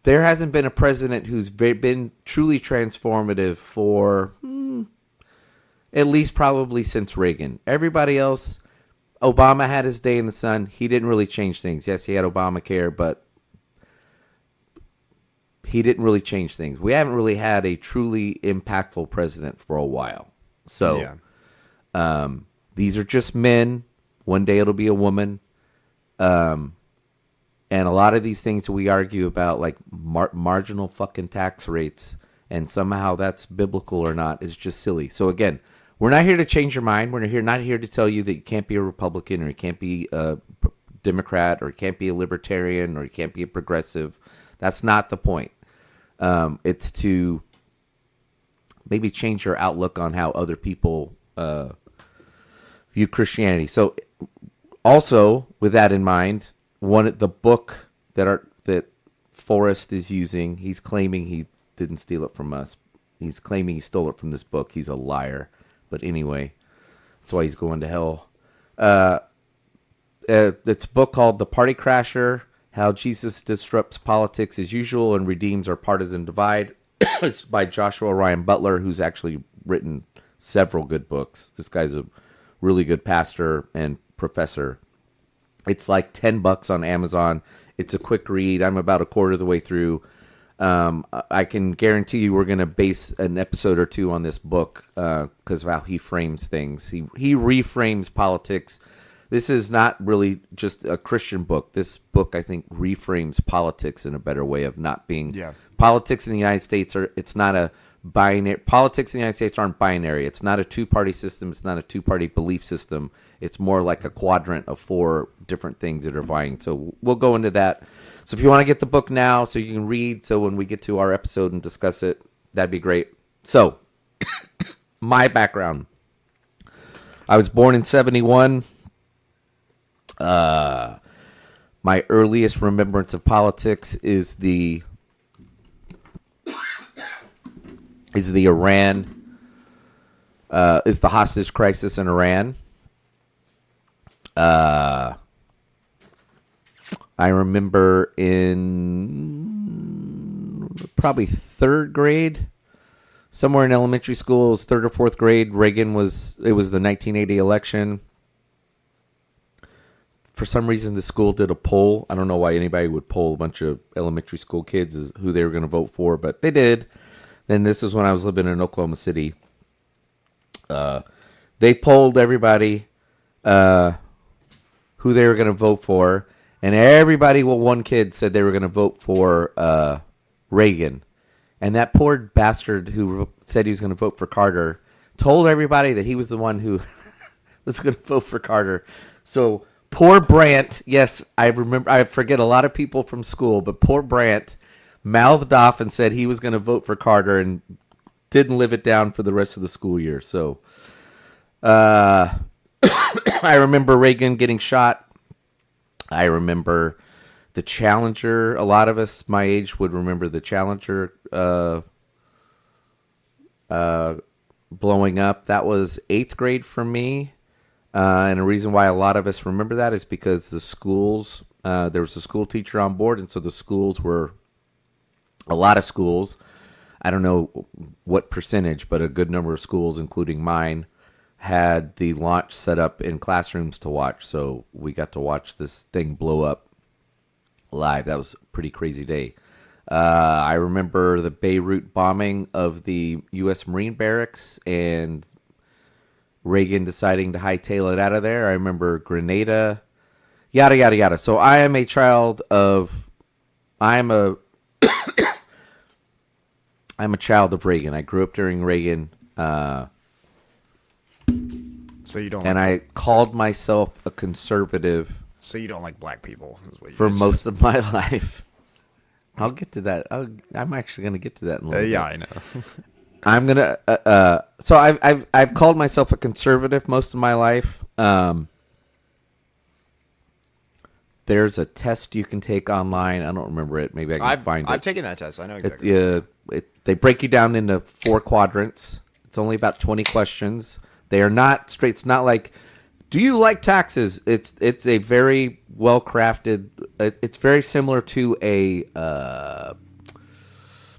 There hasn't been a president who's been truly transformative for at least probably since Reagan. Everybody else, Obama had his day in the sun. He didn't really change things. Yes, he had Obamacare, but he didn't really change things. We haven't really had a truly impactful president for a while. So these are just men. One day it'll be a woman. And a lot of these things we argue about, like marginal fucking tax rates, and somehow that's biblical or not, is just silly. So again, we're not here to change your mind. We're not here to tell you that you can't be a Republican or you can't be a Democrat or you can't be a libertarian or you can't be a progressive. That's not the point. It's to maybe change your outlook on how other people view Christianity. So also with that in mind, the book that Forrest is using. He's claiming he didn't steal it from us. He's claiming he stole it from this book. He's a liar. But anyway, that's why he's going to hell. It's a book called The Party Crasher, How Jesus Disrupts Politics as Usual and Redeems Our Partisan Divide. It's by Joshua Ryan Butler, who's actually written several good books. This guy's a really good pastor and professor. It's like $10 on Amazon. It's a quick read. I'm about a quarter of the way through. I can guarantee you we're going to base an episode or two on this book because of how he frames things. He reframes politics. This is not really just a Christian book. This book, I think, reframes politics in a better way of not being... Yeah. Politics in the United States it's not a binary... Politics in the United States aren't binary. It's not a two-party system. It's not a two-party belief system. It's more like a quadrant of 4 different things that are vying. So we'll go into that. So if you want to get the book now so you can read, so when we get to our episode and discuss it, that'd be great. So, my background. I was born in 1971. My earliest remembrance of politics is the hostage crisis in Iran. I remember in probably 3rd grade, somewhere in elementary school, it was 3rd or 4th grade, it was the 1980 election. For some reason, the school did a poll. I don't know why anybody would poll a bunch of elementary school kids as who they were going to vote for, but they did. Then this is when I was living in Oklahoma City. They polled everybody who they were going to vote for. And everybody, one kid said they were going to vote for Reagan. And that poor bastard who said he was going to vote for Carter told everybody that he was the one who was going to vote for Carter. So poor Brandt, yes, I forget a lot of people from school, but poor Brandt mouthed off and said he was going to vote for Carter and didn't live it down for the rest of the school year. So I remember Reagan getting shot. I remember the Challenger. A lot of us my age would remember the Challenger blowing up. That was 8th grade for me. And the reason why a lot of us remember that is because the schools, there was a school teacher on board, and so the schools were, a lot of schools, I don't know what percentage, but a good number of schools, including mine, had the launch set up in classrooms to watch. So we got to watch this thing blow up live. That was a pretty crazy day. I remember the Beirut bombing of the U.S. Marine barracks and Reagan deciding to hightail it out of there. I remember Grenada, yada, yada, yada. So I'm a child of Reagan. I grew up during Reagan. So you don't. And I called myself a conservative. So you don't like black people, is what you for just most said. of my life. I'll get to that. I'm actually going to get to that in a little bit. Yeah, I know. I'm gonna. So I've called myself a conservative most of my life. There's a test you can take online. I don't remember it. Maybe I can find it. I've taken that test. I know exactly. They break you down into 4 quadrants. It's only about 20 questions. They are not straight. It's not like, do you like taxes? It's a very well crafted. It's very similar to a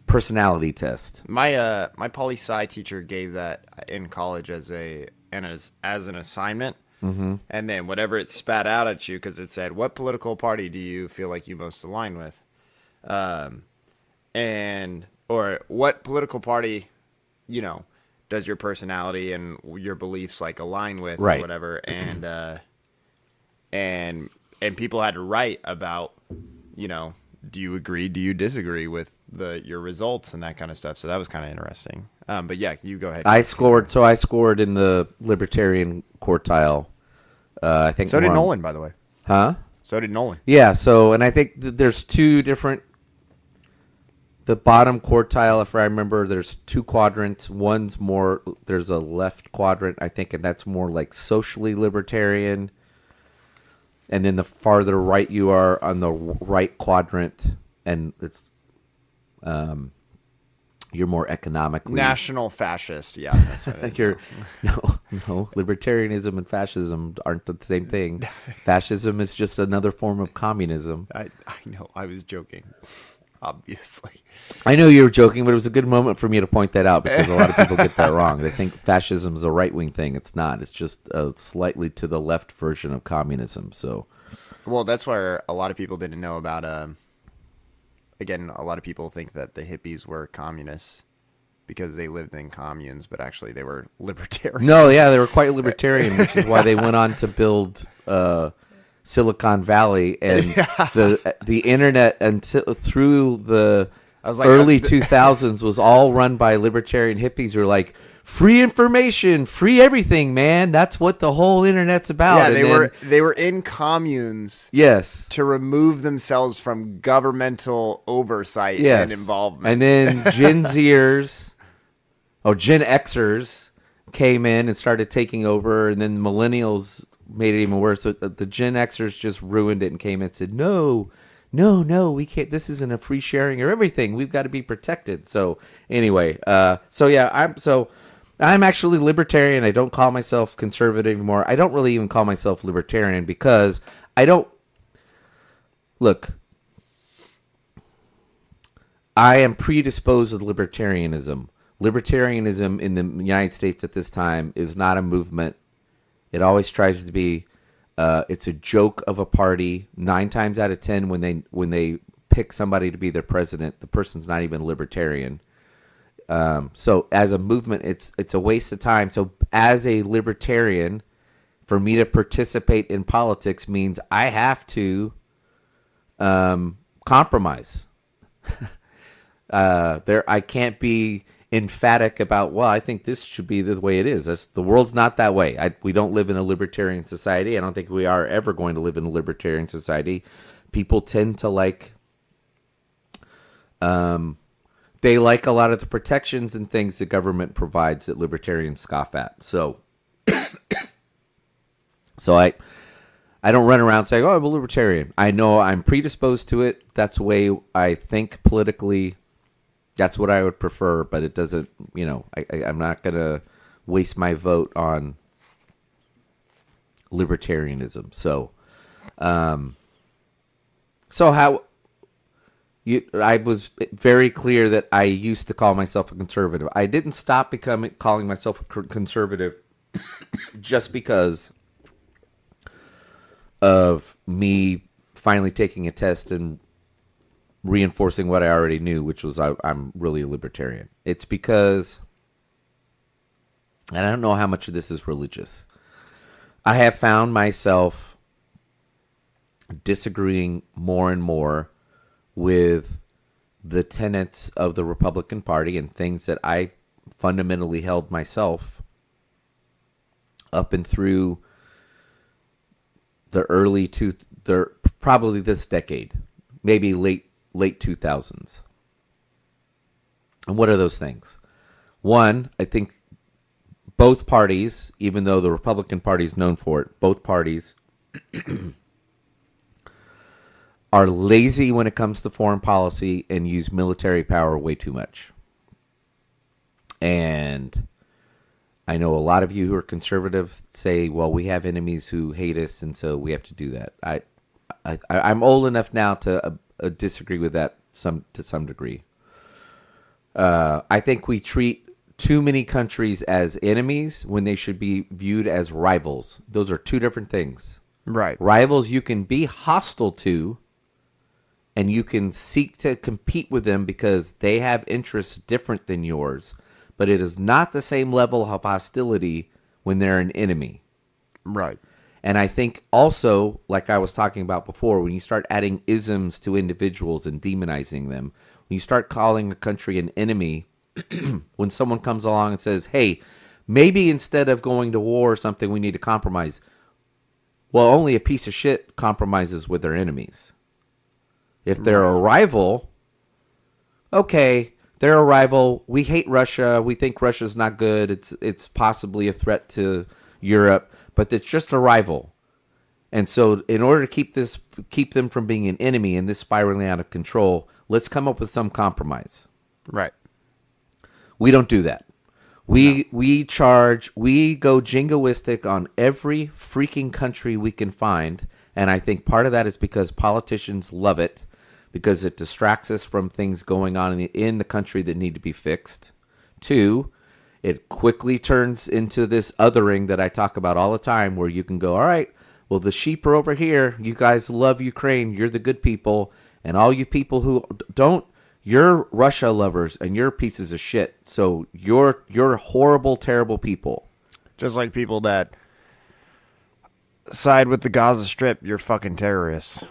personality test. My poli sci teacher gave that in college as an assignment, and then whatever it spat out at you, because it said, "What political party do you feel like you most align with?" Or what political party, does your personality and your beliefs like align with, right, or whatever, and people had to write about, do you agree, do you disagree with your results and that kind of stuff. So that was kind of interesting. But yeah, you go ahead. I scored in the libertarian quartile. I think so did Nolan, by the way. Huh? So did Nolan. Yeah. So, and I think there's 2 different. The bottom quartile, if I remember, there's 2 quadrants. One's more, there's a left quadrant, I think, and that's more like socially libertarian. And then the farther right you are on the right quadrant, and it's you're more economically National fascist. Yeah, that's what you're no libertarianism and fascism aren't the same thing. Fascism is just another form of communism. I know. I was joking. Obviously. I know you were joking, but it was a good moment for me to point that out because a lot of people get that wrong. They think fascism is a right-wing thing. It's not. It's just a slightly to the left version of communism. So, well, that's where a lot of people didn't know about. Again, a lot of people think that the hippies were communists because they lived in communes, but actually they were libertarians. No, yeah, they were quite libertarian, which is why they went on to build Silicon Valley and the internet until through the early 2000s was all run by libertarian hippies who were like, free information, free everything, man. That's what the whole internet's about. Yeah, they were in communes. Yes. To remove themselves from governmental oversight and involvement. And then Gen Xers came in and started taking over, and then millennials made it even worse. So the Gen Xers just ruined it and came in and said, no, we can't. This isn't a free sharing of everything. We've got to be protected. So anyway, I'm actually libertarian. I don't call myself conservative anymore. I don't really even call myself libertarian because I am predisposed to libertarianism. Libertarianism in the United States at this time is not a movement. It always tries to be. It's a joke of a party. 9 times out of 10, when they pick somebody to be their president, the person's not even libertarian. So as a movement, it's a waste of time. So as a libertarian, for me to participate in politics means I have to compromise. I can't be emphatic about, well, I think this should be the way it is. The world's not that way. We don't live in a libertarian society. I don't think we are ever going to live in a libertarian society. People tend to like, they like a lot of the protections and things the government provides that libertarians scoff at. So I don't run around saying, oh, I'm a libertarian. I know I'm predisposed to it. That's the way I think politically. That's what I would prefer, but it doesn't, I'm not going to waste my vote on libertarianism. So, I was very clear that I used to call myself a conservative. I didn't stop calling myself a conservative just because of me finally taking a test and reinforcing what I already knew, which was I'm really a libertarian. It's because, and I don't know how much of this is religious, I have found myself disagreeing more and more with the tenets of the Republican Party and things that I fundamentally held myself up and through probably this decade, maybe late 2000s. And what are those things? One, I think both parties, even though the Republican Party is known for it, both parties are lazy when it comes to foreign policy and use military power way too much. And I know a lot of you who are conservative say, well, we have enemies who hate us, and so we have to do that. I'm old enough now to disagree with that to some degree. I think we treat too many countries as enemies when they should be viewed as rivals. Those are two different things. Right. Rivals you can be hostile to, and you can seek to compete with them because they have interests different than yours. But it is not the same level of hostility when they're an enemy. Right. And I think also, like I was talking about before, when you start adding isms to individuals and demonizing them, when you start calling a country an enemy, when someone comes along and says, hey, maybe instead of going to war or something, we need to compromise. Well, only a piece of shit compromises with their enemies. If they're a rival, okay, they're a rival. We hate Russia. We think Russia's not good. It's possibly a threat to Europe, but it's just a rival. And so in order to keep them from being an enemy and this spiraling out of control, let's come up with some compromise. Right. We don't do that. We go jingoistic on every freaking country we can find, and I think part of that is because politicians love it, because it distracts us from things going on in the country that need to be fixed. 2, it quickly turns into this othering that I talk about all the time, where you can go, all right, well, the sheep are over here. You guys love Ukraine. You're the good people. And all you people who don't, you're Russia lovers and you're pieces of shit. So you're horrible, terrible people. Just like people that side with the Gaza Strip, you're fucking terrorists.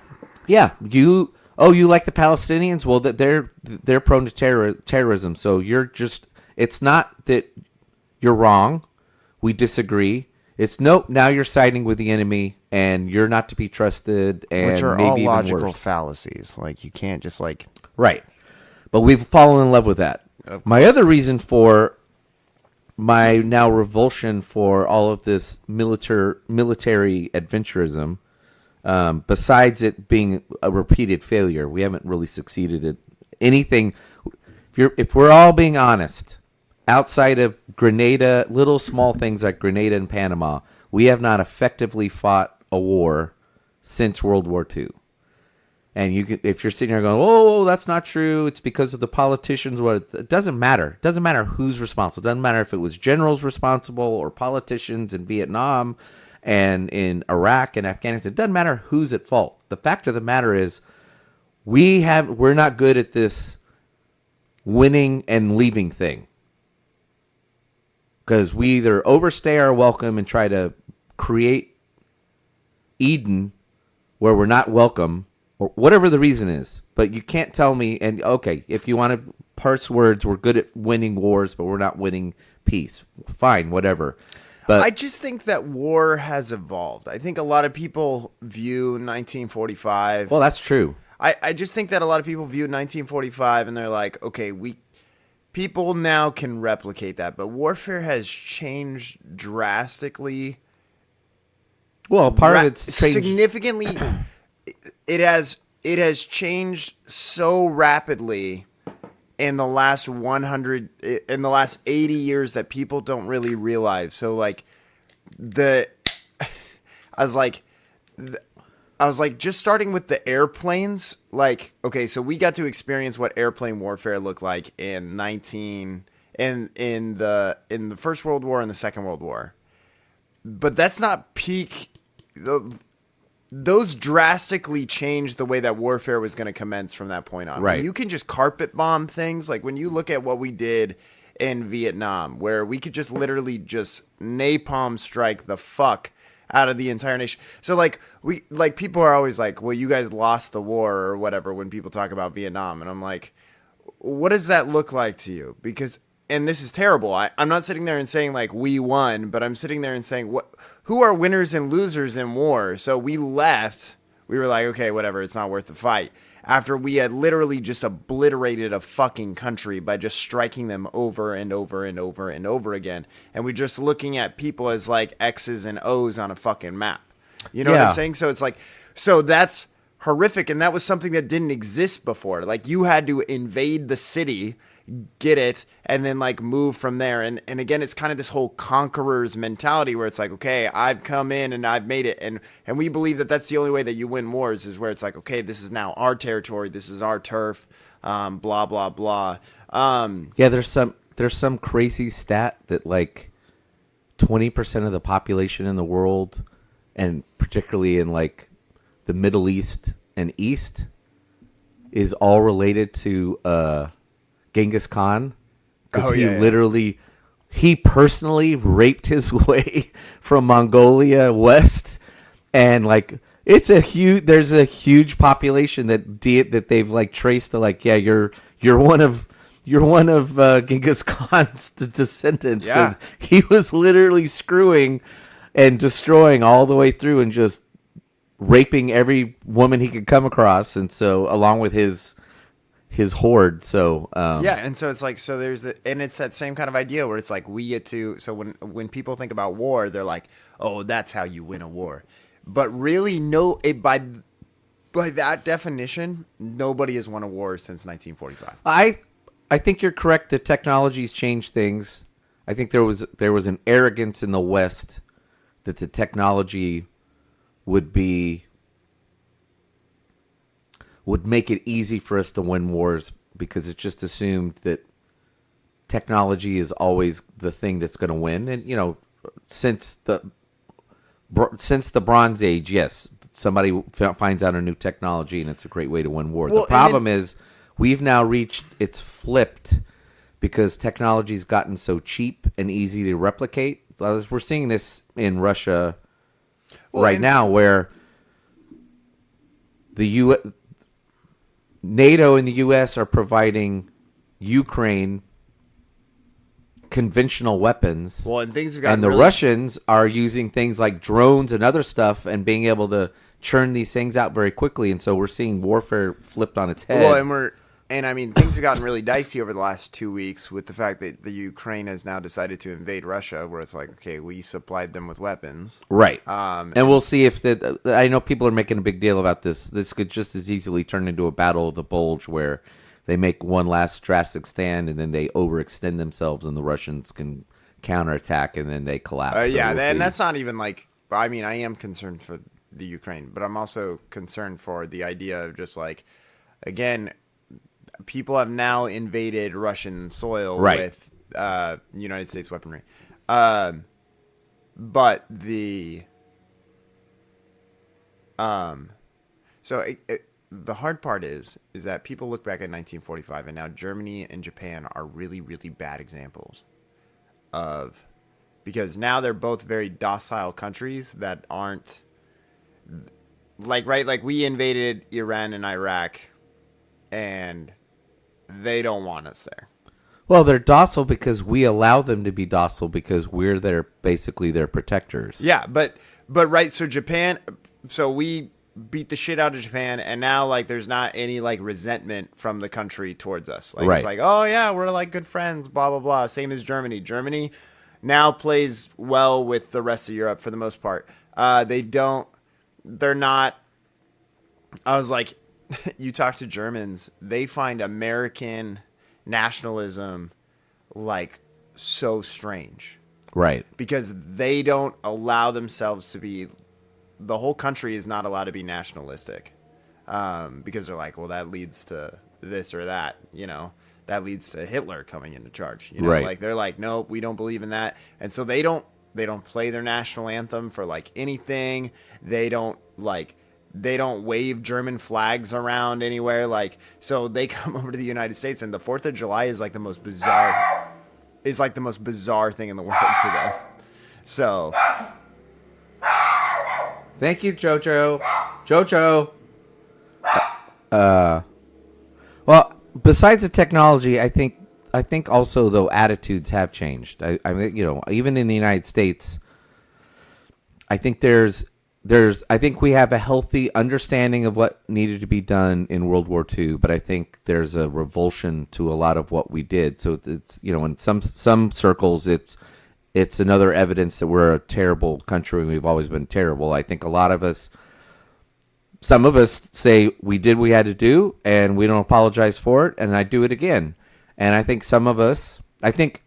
Yeah, you like the Palestinians? Well, they're prone to terrorism. So it's not that you're wrong. We disagree. It's nope. Now you're siding with the enemy, and you're not to be trusted. And which are maybe all even logical worse. fallacies. Like, you can't just like right. But we've fallen in love with that. My other reason for my now revulsion for all of this military adventurism, besides it being a repeated failure, we haven't really succeeded at anything. If we're all being honest, outside of Grenada, little small things like Grenada and Panama, we have not effectively fought a war since World War II. And if you're sitting here going, "Oh, that's not true. It's because of the politicians." It doesn't matter. It doesn't matter who's responsible. It doesn't matter if it was generals responsible or politicians in Vietnam and in Iraq and Afghanistan. It doesn't matter who's at fault. The fact of the matter is, we're not good at this winning and leaving thing. Because we either overstay our welcome and try to create Eden where we're not welcome, or whatever the reason is. But you can't tell me, and okay, if you want to parse words, we're good at winning wars, but we're not winning peace. Fine, whatever. But I just think that war has evolved. I think a lot of people view 1945. Well, that's true. I just think that a lot of people view 1945 and they're like, okay, people now can replicate that, but warfare has changed drastically. Well, part of it's changed significantly. It has changed so rapidly in the last 80 years that people don't really realize. So like I was like, just starting with the airplanes, like, okay, so we got to experience what airplane warfare looked like in the First World War and the Second World War. But that's not peak. Those drastically changed the way that warfare was going to commence from that point on. Right. You can just carpet bomb things. Like when you look at what we did in Vietnam, where we could just literally just napalm strike the fuck out of the entire nation. So like people are always like, well, you guys lost the war or whatever when people talk about Vietnam. And I'm like, what does that look like to you? Because, and this is terrible. I'm not sitting there and saying like we won, but I'm sitting there and saying who are winners and losers in war? So we left. We were like, okay, whatever. It's not worth the fight. After we had literally just obliterated a fucking country by just striking them over and over and over and over again. And we're just looking at people as like X's and O's on a fucking map. You know what I'm saying? So it's like, so that's horrific. And that was something that didn't exist before. Like you had to invade the city, get it, and then like move from there. And again, it's kind of this whole conqueror's mentality where it's like, okay, I've come in and I've made it. And we believe that that's the only way that you win wars is where it's like, okay, this is now our territory. This is our turf, blah, blah, blah. Yeah, there's some crazy stat that like 20% of the population in the world, and particularly in like the Middle East and East, is all related to Genghis Khan, because he personally raped his way from Mongolia west, and like there's a huge population that they've like traced to like, yeah, you're one of Genghis Khan's descendants, because he was literally screwing and destroying all the way through and just raping every woman he could come across, and so along with his horde. So and so it's like, so there's and it's that same kind of idea where it's like we get to, so when people think about war, they're like, oh, that's how you win a war. But really, no, by that definition, nobody has won a war since 1945. I think you're correct that technology's changed things. I think there was an arrogance in the West that the technology would make it easy for us to win wars, because it just assumed that technology is always the thing that's going to win. And since the Bronze Age, yes, somebody finds out a new technology and it's a great way to win war. The problem is we've now reached, it's flipped, because technology's gotten so cheap and easy to replicate. We're seeing this in Russia now, where NATO and the U.S. are providing Ukraine conventional weapons. Well, and things have gotten and the Russians are using things like drones and other stuff and being able to churn these things out very quickly. And so we're seeing warfare flipped on its head. Well, things have gotten really dicey over the last 2 weeks with the fact that the Ukraine has now decided to invade Russia, where it's like, okay, we supplied them with weapons. Right. And we'll see if I know people are making a big deal about this. This could just as easily turn into a battle of the Bulge, where they make one last drastic stand and then they overextend themselves and the Russians can counterattack and then they collapse. And that's not even like, I am concerned for the Ukraine, but I'm also concerned for the idea of just like, again, people have now invaded Russian soil with United States weaponry. But the hard part is that people look back at 1945 and now Germany and Japan are really, really bad examples because now they're both very docile countries that aren't like we invaded Iran and Iraq and they don't want us there. Well, they're docile because we allow them to be docile because we're basically their protectors. Yeah, but so Japan, so we beat the shit out of Japan, and now like there's not any like resentment from the country towards us. Like It's like, oh yeah, we're like good friends, blah blah blah. Same as Germany. Germany now plays well with the rest of Europe for the most part. They're not. I was like, you talk to Germans, they find American nationalism like so strange. Right. Because they don't allow themselves to be, the whole country is not allowed to be nationalistic. Because they're like, well, that leads to this or that, that leads to Hitler coming into charge. Right. Like they're like, nope, we don't believe in that. And so they don't play their national anthem for like anything. They don't wave German flags around anywhere. Like, so they come over to the United States and the 4th of July is like the most bizarre thing in the world to them. So. Thank you, Jojo. Jojo. Well, besides the technology, I think also though attitudes have changed. I mean, even in the United States, I think I think we have a healthy understanding of what needed to be done in World War II, but I think there's a revulsion to a lot of what we did. So it's, in some circles, it's another evidence that we're a terrible country and we've always been terrible. I think some of us say we did what we had to do and we don't apologize for it, and I do it again. And I think I think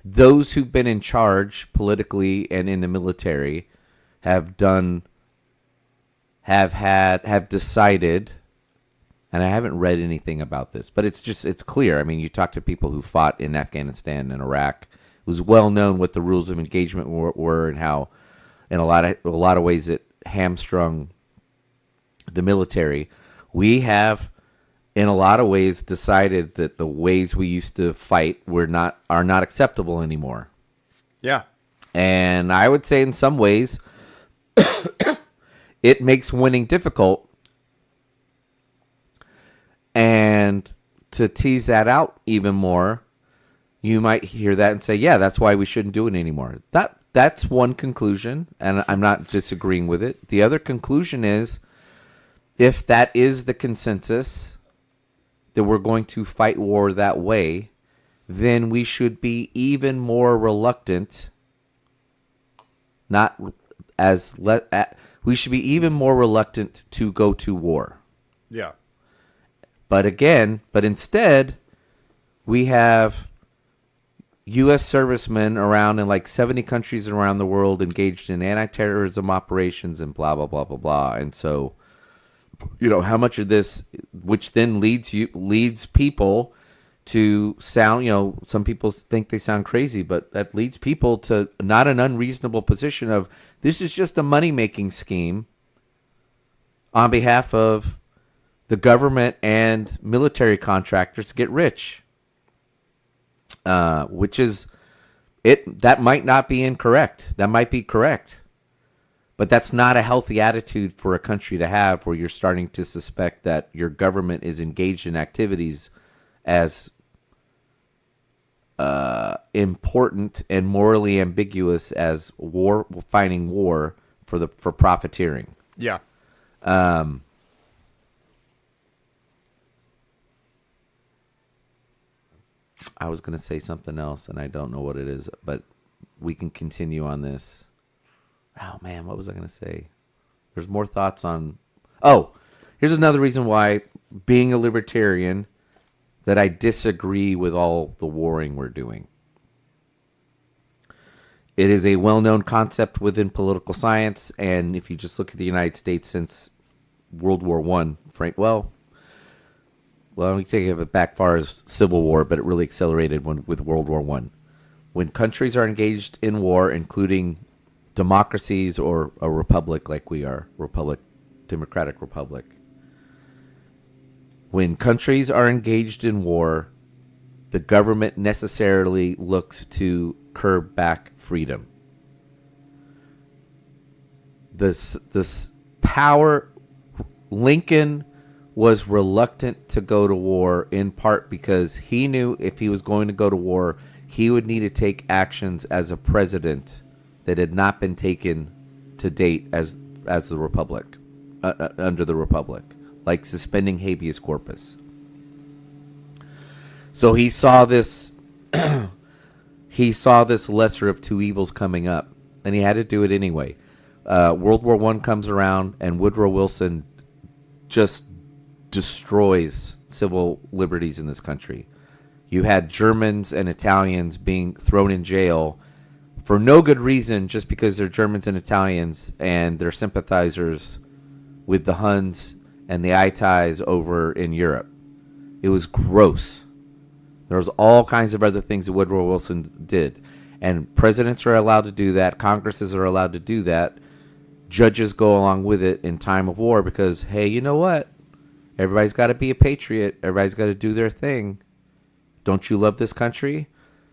those who've been in charge politically and in the military have decided, and I haven't read anything about this, but it's clear. I mean, you talk to people who fought in Afghanistan and Iraq. It was well known what the rules of engagement were and how, in a lot of ways, it hamstrung the military. We have, in a lot of ways, decided that the ways we used to fight are not acceptable anymore. Yeah, and I would say in some ways, it makes winning difficult. And to tease that out even more, you might hear that and say, yeah, that's why we shouldn't do it anymore. That's one conclusion, and I'm not disagreeing with it. The other conclusion is, if that is the consensus, that we're going to fight war that way, then we should be even more reluctant, we should be even more reluctant to go to war. Yeah. But instead, we have U.S. servicemen around in like 70 countries around the world engaged in anti-terrorism operations and blah, blah, blah, blah, blah. And so, how much of this, which then leads people to sound, some people think they sound crazy, but that leads people to not an unreasonable position of this is just a money-making scheme on behalf of the government and military contractors to get rich. Which is that might not be incorrect. That might be correct. But that's not a healthy attitude for a country to have, where you're starting to suspect that your government is engaged in activities as important and morally ambiguous as fighting war for profiteering. Yeah. I was going to say something else, and I don't know what it is, but we can continue on this. Oh, man, what was I going to say? There's more thoughts on... Oh, here's another reason why, being a libertarian, that I disagree with all the warring we're doing. It is a well-known concept within political science, and if you just look at the United States since World War I, let me take it back far as Civil War, but it really accelerated with World War I. When countries are engaged in war, including democracies or a republic like we are, democratic republic. When countries are engaged in war, the government necessarily looks to curb back freedom. This power, Lincoln was reluctant to go to war in part because he knew if he was going to go to war, he would need to take actions as a president that had not been taken to date as the republic, under the republic, like suspending habeas corpus. So he saw this lesser of two evils coming up, and he had to do it anyway. World War I comes around, and Woodrow Wilson just destroys civil liberties in this country. You had Germans and Italians being thrown in jail for no good reason, just because they're Germans and Italians and they're sympathizers with the Huns and the Allies over in Europe. It was gross. There was all kinds of other things that Woodrow Wilson did. And presidents are allowed to do that. Congresses are allowed to do that. Judges go along with it in time of war because, hey, you know what? Everybody's got to be a patriot. Everybody's got to do their thing. Don't you love this country?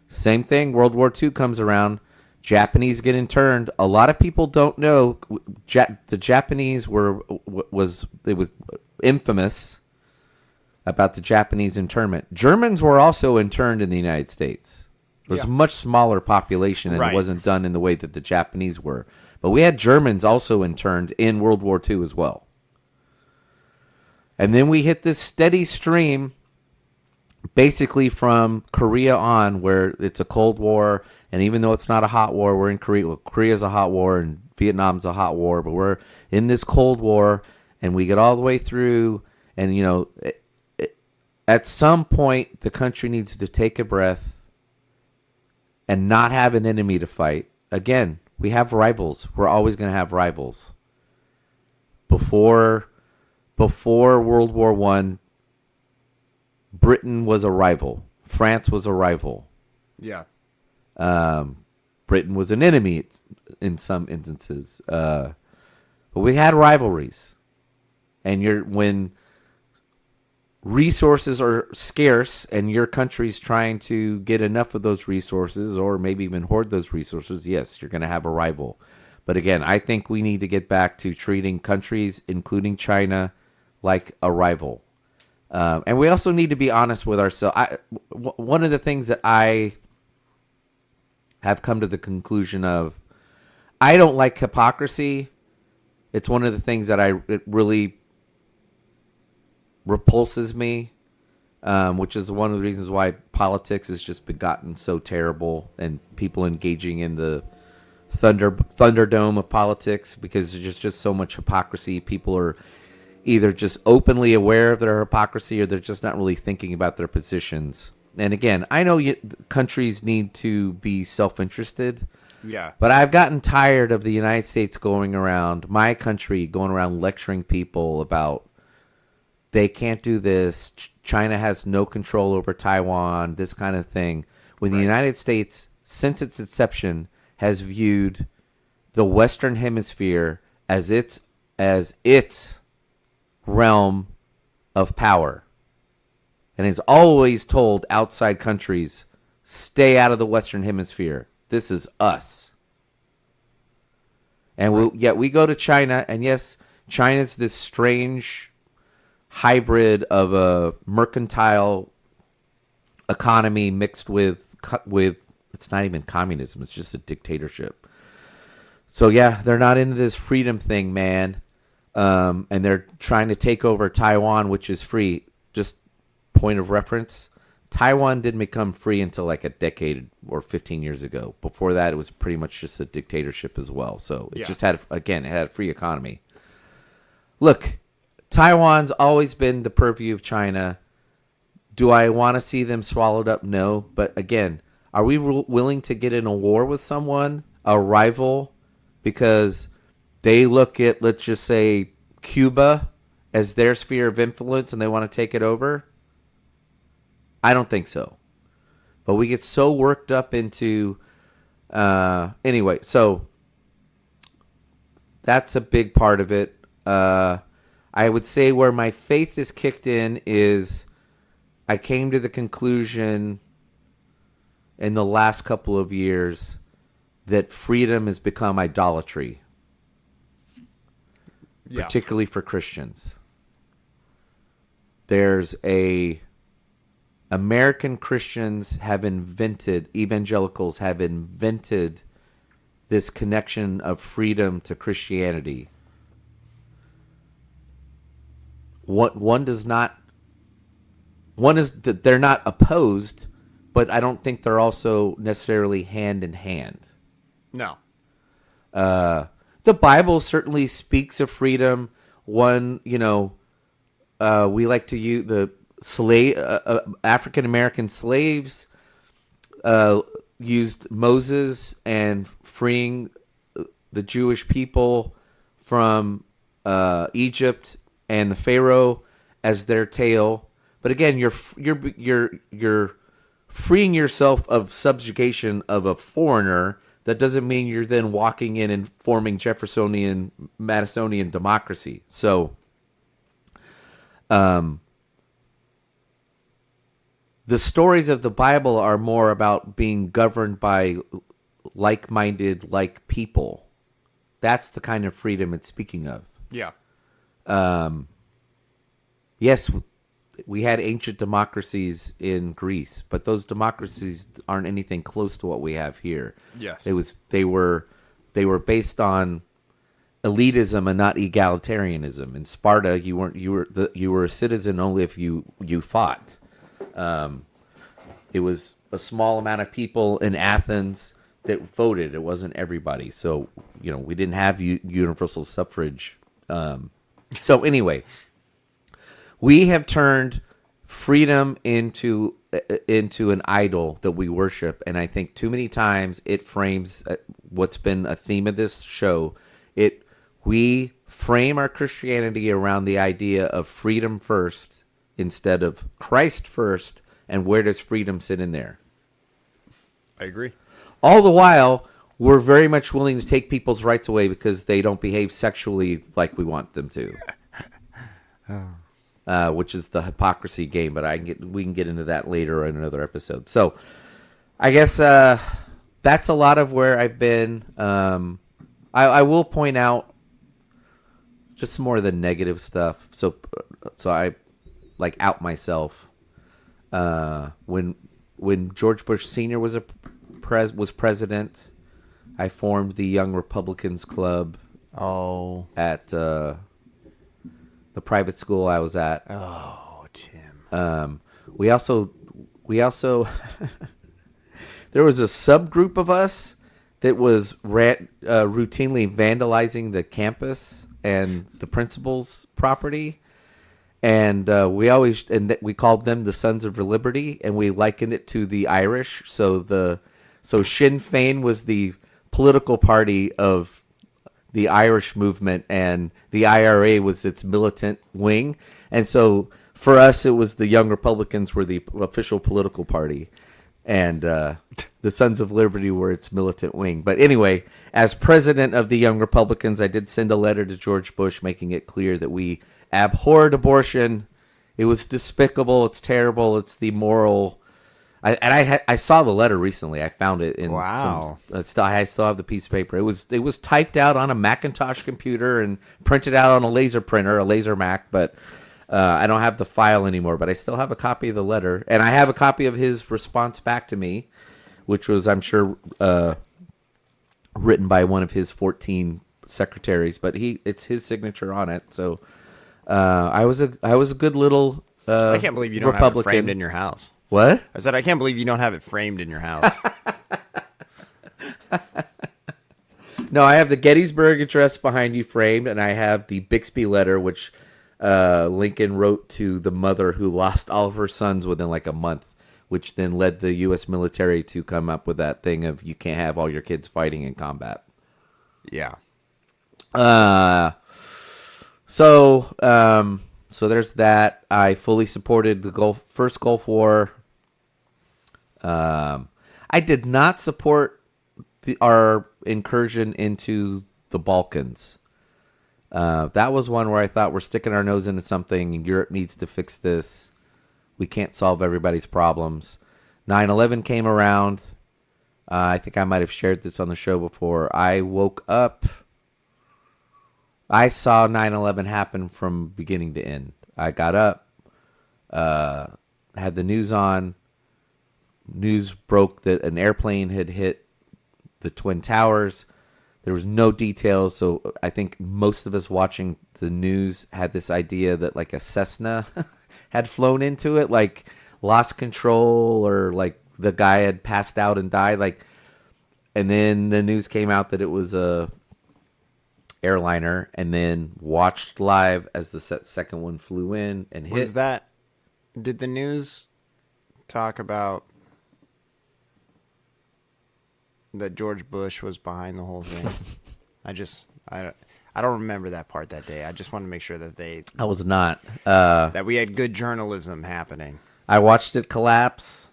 Same thing. World War II comes around. Japanese get interned. A lot of people don't know the Japanese was infamous about the Japanese internment. Germans were also interned in the United States. It was a much smaller population, and It wasn't done in the way that the Japanese were. But we had Germans also interned in World War II as well. And then we hit this steady stream basically from Korea on, where it's a Cold War, and even though it's not a hot war, we're in Korea. Well, Korea's a hot war, and Vietnam's a hot war, but we're in this Cold War, and we get all the way through, and, at some point, the country needs to take a breath and not have an enemy to fight. Again, we have rivals. We're always going to have rivals. Before World War I, Britain was a rival. France was a rival. Yeah. Britain was an enemy in some instances. But we had rivalries. And when resources are scarce and your country's trying to get enough of those resources or maybe even hoard those resources, yes, you're going to have a rival. But again, I think we need to get back to treating countries, including China, like a rival. And we also need to be honest with ourselves. One of the things that I have come to the conclusion of, I don't like hypocrisy. It's one of the things that it really repulses me, which is one of the reasons why politics has just gotten so terrible, and people engaging in the thunderdome of politics because there's just so much hypocrisy. People are either just openly aware of their hypocrisy or they're just not really thinking about their positions. And again, I know countries need to be self-interested. Yeah. But I've gotten tired of the United States my country going around lecturing people about they can't do this. China has no control over Taiwan, this kind of thing. When the United States, since its inception, has viewed the Western Hemisphere as its realm of power. And has always told outside countries, stay out of the Western Hemisphere. This is us. And yet we go to China, and yes, China's this strange hybrid of a mercantile economy mixed with it's not even communism, it's just a dictatorship. So yeah, they're not into this freedom thing, man. And they're trying to take over Taiwan, which is free. Just point of reference, Taiwan didn't become free until like a decade or 15 years ago. Before that, it was pretty much just a dictatorship as well. So it just had a free economy. Look, Taiwan's always been the purview of China. Do I want to see them swallowed up? No. But again, are we willing to get in a war with someone, a rival, because they look at, let's just say, Cuba as their sphere of influence and they want to take it over? I don't think so. But we get so worked up into... anyway, so that's a big part of it. I would say where my faith is kicked in is I came to the conclusion in the last couple of years that freedom has become idolatry. Yeah. Particularly for Christians. American Christians evangelicals have invented this connection of freedom to Christianity. One is that they're not opposed, but I don't think they're also necessarily hand in hand. No. The Bible certainly speaks of freedom. We like to use the African American slaves used Moses and freeing the Jewish people from Egypt and the Pharaoh as their tale. But again, you're freeing yourself of subjugation of a foreigner. That doesn't mean you're then walking in and forming Jeffersonian, Madisonian democracy. So, the stories of the Bible are more about being governed by like-minded, like people. That's the kind of freedom it's speaking of. Yeah. Yes, we had ancient democracies in Greece, but those democracies aren't anything close to what we have here. Yes. They were based on elitism and not egalitarianism. In Sparta, you were a citizen only if you fought. It was a small amount of people in Athens that voted. It wasn't everybody. So, we didn't have universal suffrage. So anyway, we have turned freedom into an idol that we worship. And I think too many times it frames what's been a theme of this show. We frame our Christianity around the idea of freedom first instead of Christ first. And where does freedom sit in there? I agree. All the while, we're very much willing to take people's rights away because they don't behave sexually like we want them to. Which is the hypocrisy game, but we can get into that later in another episode. So, I guess that's a lot of where I've been. I will point out just some more of the negative stuff. So I out myself. When George Bush Sr. was president, I formed the Young Republicans Club. Oh, at the private school I was at. Oh, Tim. We also there was a subgroup of us that was routinely vandalizing the campus and the principal's property. And we called them the Sons of Liberty, and we likened it to the Irish. So Sinn Féin was the political party of the Irish movement, and the IRA was its militant wing. And so for us, it was the Young Republicans were the official political party, and the Sons of Liberty were its militant wing. But anyway, as president of the Young Republicans, I did send a letter to George Bush making it clear that we abhorred abortion. It was despicable. It's terrible. It's the moral. I saw the letter recently. I found it in Wow. I still have the piece of paper. It was typed out on a Macintosh computer and printed out on a laser printer, a laser Mac, but I don't have the file anymore. But I still have a copy of the letter, and I have a copy of his response back to me, which was, I'm sure, written by one of his 14 secretaries. But it's his signature on it. So I was a good little I can't believe you don't have it framed in your house. What? I said, I can't believe you don't have it framed in your house. No, I have the Gettysburg Address behind you framed, and I have the Bixby letter, which Lincoln wrote to the mother who lost all of her sons within like a month, which then led the U.S. military to come up with that thing of you can't have all your kids fighting in combat. Yeah. So there's that. I fully supported the first Gulf War. I did not support our incursion into the Balkans. That was one where I thought we're sticking our nose into something, and Europe needs to fix this. We can't solve everybody's problems. 9/11 came around. I think I might have shared this on the show before. I woke up. I saw 9/11 happen from beginning to end. I got up, had the news on. News broke that an airplane had hit the Twin Towers. There was no details, so I think most of us watching the news had this idea that like a Cessna had flown into it, like lost control, or like the guy had passed out and died. And then the news came out that it was a airliner, and then watched live as the second one flew in and hit. Did the news talk about that George Bush was behind the whole thing? I don't remember that part that day. I just wanted to make sure that I was not. that we had good journalism happening. I watched it collapse,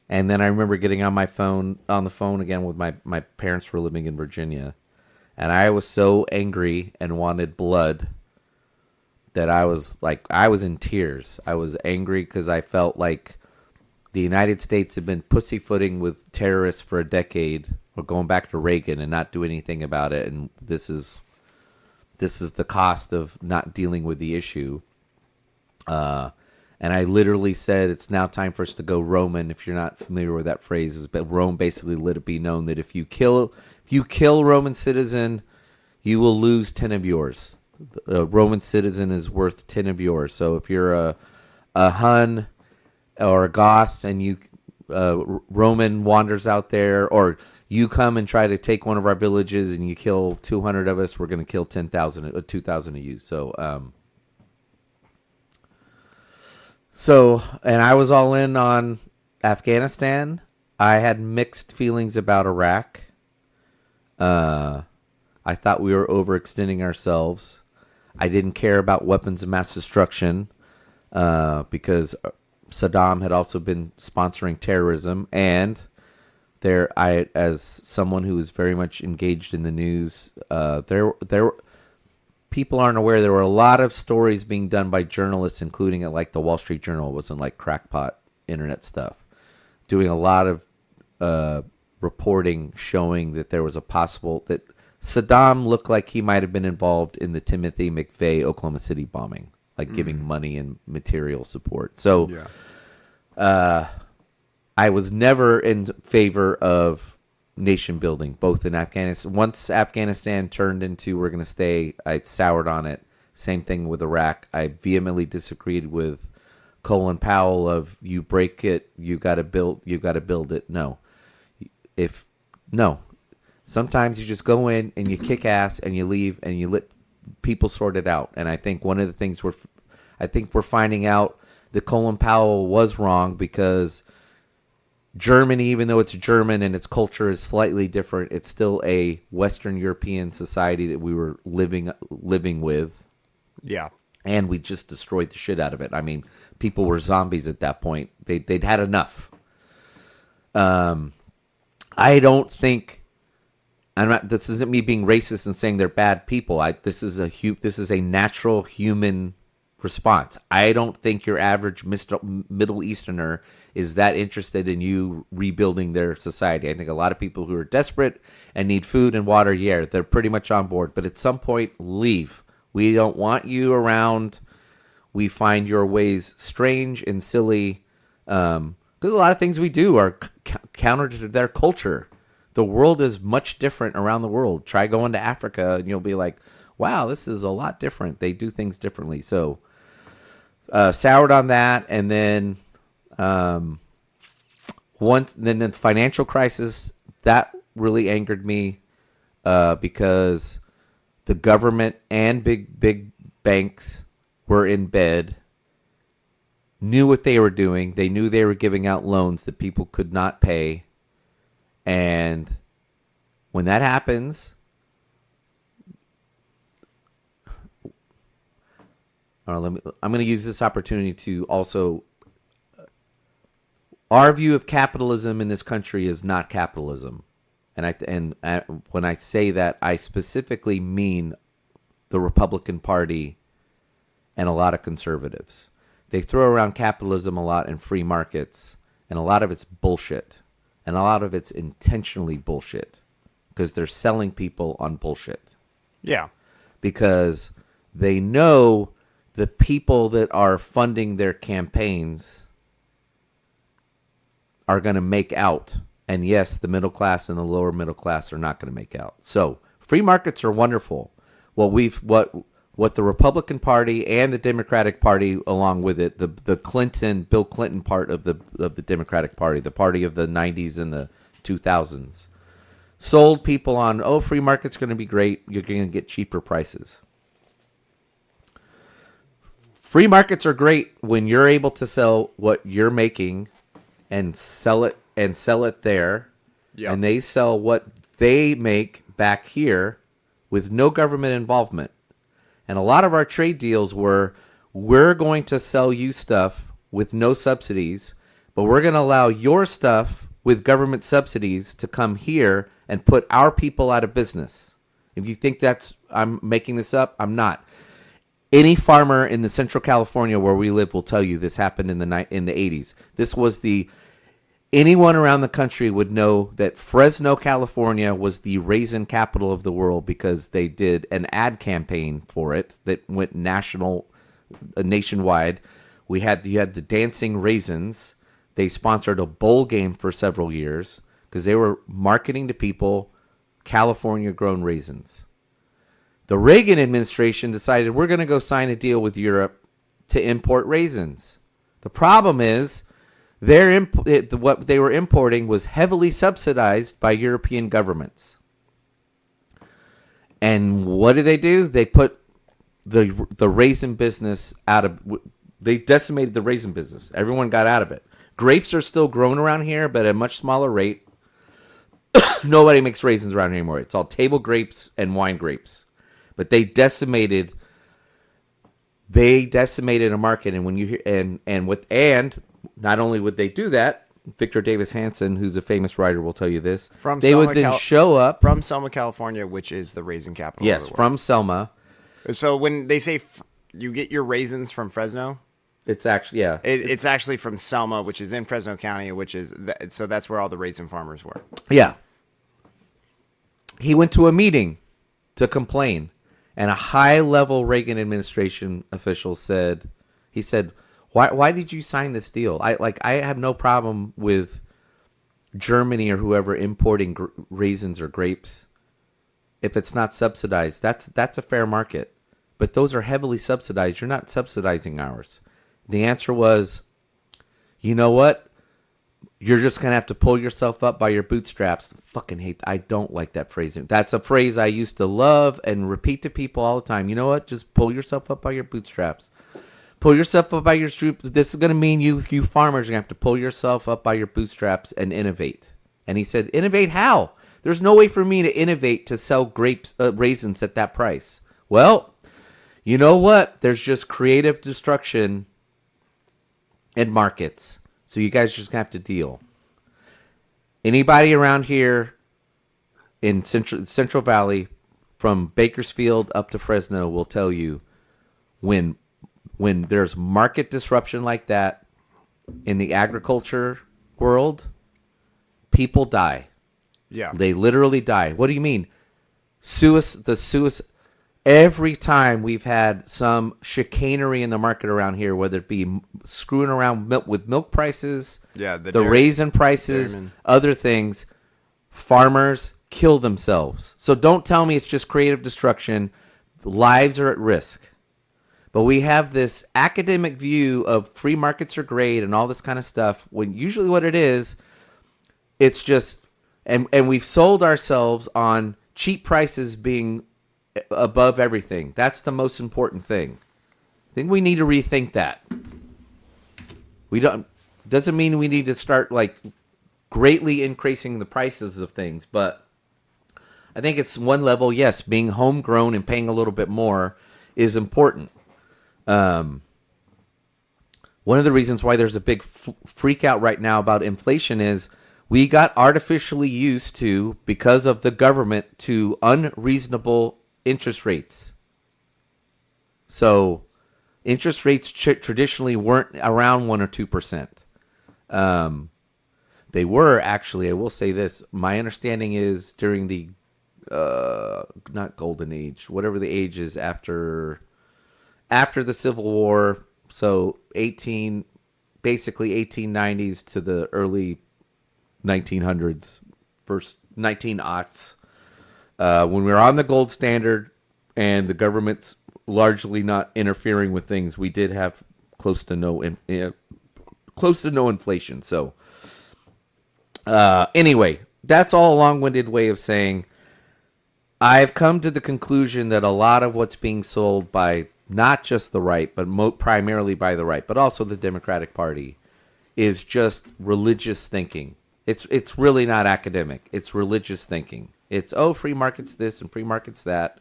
and then I remember getting on the phone again with my parents were living in Virginia, and I was so angry and wanted blood that I was in tears. I was angry because I felt like the United States had been pussyfooting with terrorists for a decade, or going back to Reagan, and not do anything about it. And this is the cost of not dealing with the issue. And I literally said, it's now time for us to go Roman. If you're not familiar with that phrase, Rome basically let it be known that if you kill Roman citizen, you will lose 10 of yours. A Roman citizen is worth 10 of yours. So if you're a Hun or a Goth, and you Roman wanders out there, or you come and try to take one of our villages and you kill 200 of us, we're going to kill 2,000 of you. So, and I was all in on Afghanistan. I had mixed feelings about Iraq. I thought we were overextending ourselves. I didn't care about weapons of mass destruction because Saddam had also been sponsoring terrorism, and as someone who was very much engaged in the news, people aren't aware there were a lot of stories being done by journalists, including at like the Wall Street Journal. It wasn't like crackpot internet stuff, doing a lot of reporting showing that there was that Saddam looked like he might have been involved in the Timothy McVeigh Oklahoma City bombing, like giving money and material support. So I was never in favor of nation building, both in Afghanistan. Once Afghanistan turned into we're going to stay, I soured on it. Same thing with Iraq. I vehemently disagreed with Colin Powell of you break it, you got to build it. No. Sometimes you just go in and you kick ass and you leave and you let people sort it out. And I think one of the things we're finding out that Colin Powell was wrong, because Germany, even though it's German and its culture is slightly different, it's still a Western European society that we were living with. Yeah. And we just destroyed the shit out of it. I mean, people were zombies at that point. They'd had enough. I don't think, this isn't me being racist and saying they're bad people. This is a natural human response. I don't think your average Middle Easterner is that interested in you rebuilding their society. I think a lot of people who are desperate and need food and water, they're pretty much on board. But at some point, leave. We don't want you around. We find your ways strange and silly, because a lot of things we do are counter to their culture. The world is much different around the world. Try going to Africa and you'll be like, wow, this is a lot different. They do things differently. So soured on that. And then then the financial crisis, that really angered me, because the government and big banks were in bed, knew what they were doing. They knew they were giving out loans that people could not pay. And when that happens, I'm going to use this opportunity to also, our view of capitalism in this country is not capitalism. And when I say that, I specifically mean the Republican Party and a lot of conservatives. They throw around capitalism a lot and free markets, and a lot of it's bullshit. And a lot of it's intentionally bullshit, because they're selling people on bullshit. Yeah. Because they know the people that are funding their campaigns are going to make out. And yes, the middle class and the lower middle class are not going to make out. So free markets are wonderful. What the Republican Party and the Democratic Party, along with it, the Bill Clinton part of the Democratic Party, the party of the 90s and the 2000s, sold people on, free market's going to be great. You're going to get cheaper prices. Free markets are great when you're able to sell what you're making and sell it there. Yep. And they sell what they make back here with no government involvement. And a lot of our trade deals were, we're going to sell you stuff with no subsidies, but we're going to allow your stuff with government subsidies to come here and put our people out of business. If you think I'm making this up, I'm not. Any farmer in the Central California where we live will tell you this happened in the 80s. This was anyone around the country would know that Fresno, California was the raisin capital of the world, because they did an ad campaign for it that went nationwide. You had the dancing raisins. They sponsored a bowl game for several years because they were marketing to people California grown raisins. The Reagan administration decided, we're going to go sign a deal with Europe to import raisins. The problem is, what they were importing was heavily subsidized by European governments. And what did they do? They put the raisin business they decimated the raisin business. Everyone got out of it. Grapes are still grown around here, but at a much smaller rate. Nobody makes raisins around here anymore. It's all table grapes and wine grapes. But they decimated a market. And when you hear, and not only would they do that, Victor Davis Hanson, who's a famous writer, will tell you this. Would then show up from Selma, California, which is the raisin capital. Yes, from Selma. So when they say you get your raisins from Fresno, it's actually it's actually from Selma, which is in Fresno County, so that's where all the raisin farmers were. Yeah. He went to a meeting to complain, and a high-level Reagan administration official said, Why did you sign this deal? I have no problem with Germany or whoever importing raisins or grapes if it's not subsidized. That's a fair market. But those are heavily subsidized. You're not subsidizing ours. The answer was, you know what? you're just going to have to pull yourself up by your bootstraps. I don't like that phrasing. That's a phrase I used to love and repeat to people all the time. You know what? Just pull yourself up by your bootstraps. Pull yourself up by your bootstraps. This is going to mean you farmers are going to have to pull yourself up by your bootstraps and innovate. And he said, innovate how? There's no way for me to innovate to sell raisins at that price. Well, you know what? There's just creative destruction in markets. So you guys just have to deal. Anybody around here in Central Valley, from Bakersfield up to Fresno, will tell you when there's market disruption like that in the agriculture world, people die. Yeah. They literally die. What do you mean? Every time we've had some chicanery in the market around here, whether it be screwing around with milk prices, the raisin prices, other things, farmers kill themselves. So don't tell me it's just creative destruction. Lives are at risk. But we have this academic view of free markets are great and all this kind of stuff, when usually what it is, it's just, and we've sold ourselves on cheap prices being above everything. That's the most important thing. I think we need to rethink that. Doesn't mean we need to start like greatly increasing the prices of things, but I think it's one level, yes, being homegrown and paying a little bit more is important. One of the reasons why there's a big freak out right now about inflation is we got artificially used to, because of the government, to unreasonable interest rates. So interest rates traditionally weren't around 1 or 2%. They were actually, I will say this, my understanding is during the not golden age, whatever the age is after the Civil War, so basically 1890s to the early 1900s, first 1900s. When we were on the gold standard and the government's largely not interfering with things, we did have close to no inflation. So anyway, that's all a long-winded way of saying I've come to the conclusion that a lot of what's being sold by not just the right, but primarily by the right, but also the Democratic Party, is just religious thinking. It's really not academic. It's religious thinking. It's, free market's this and free market's that.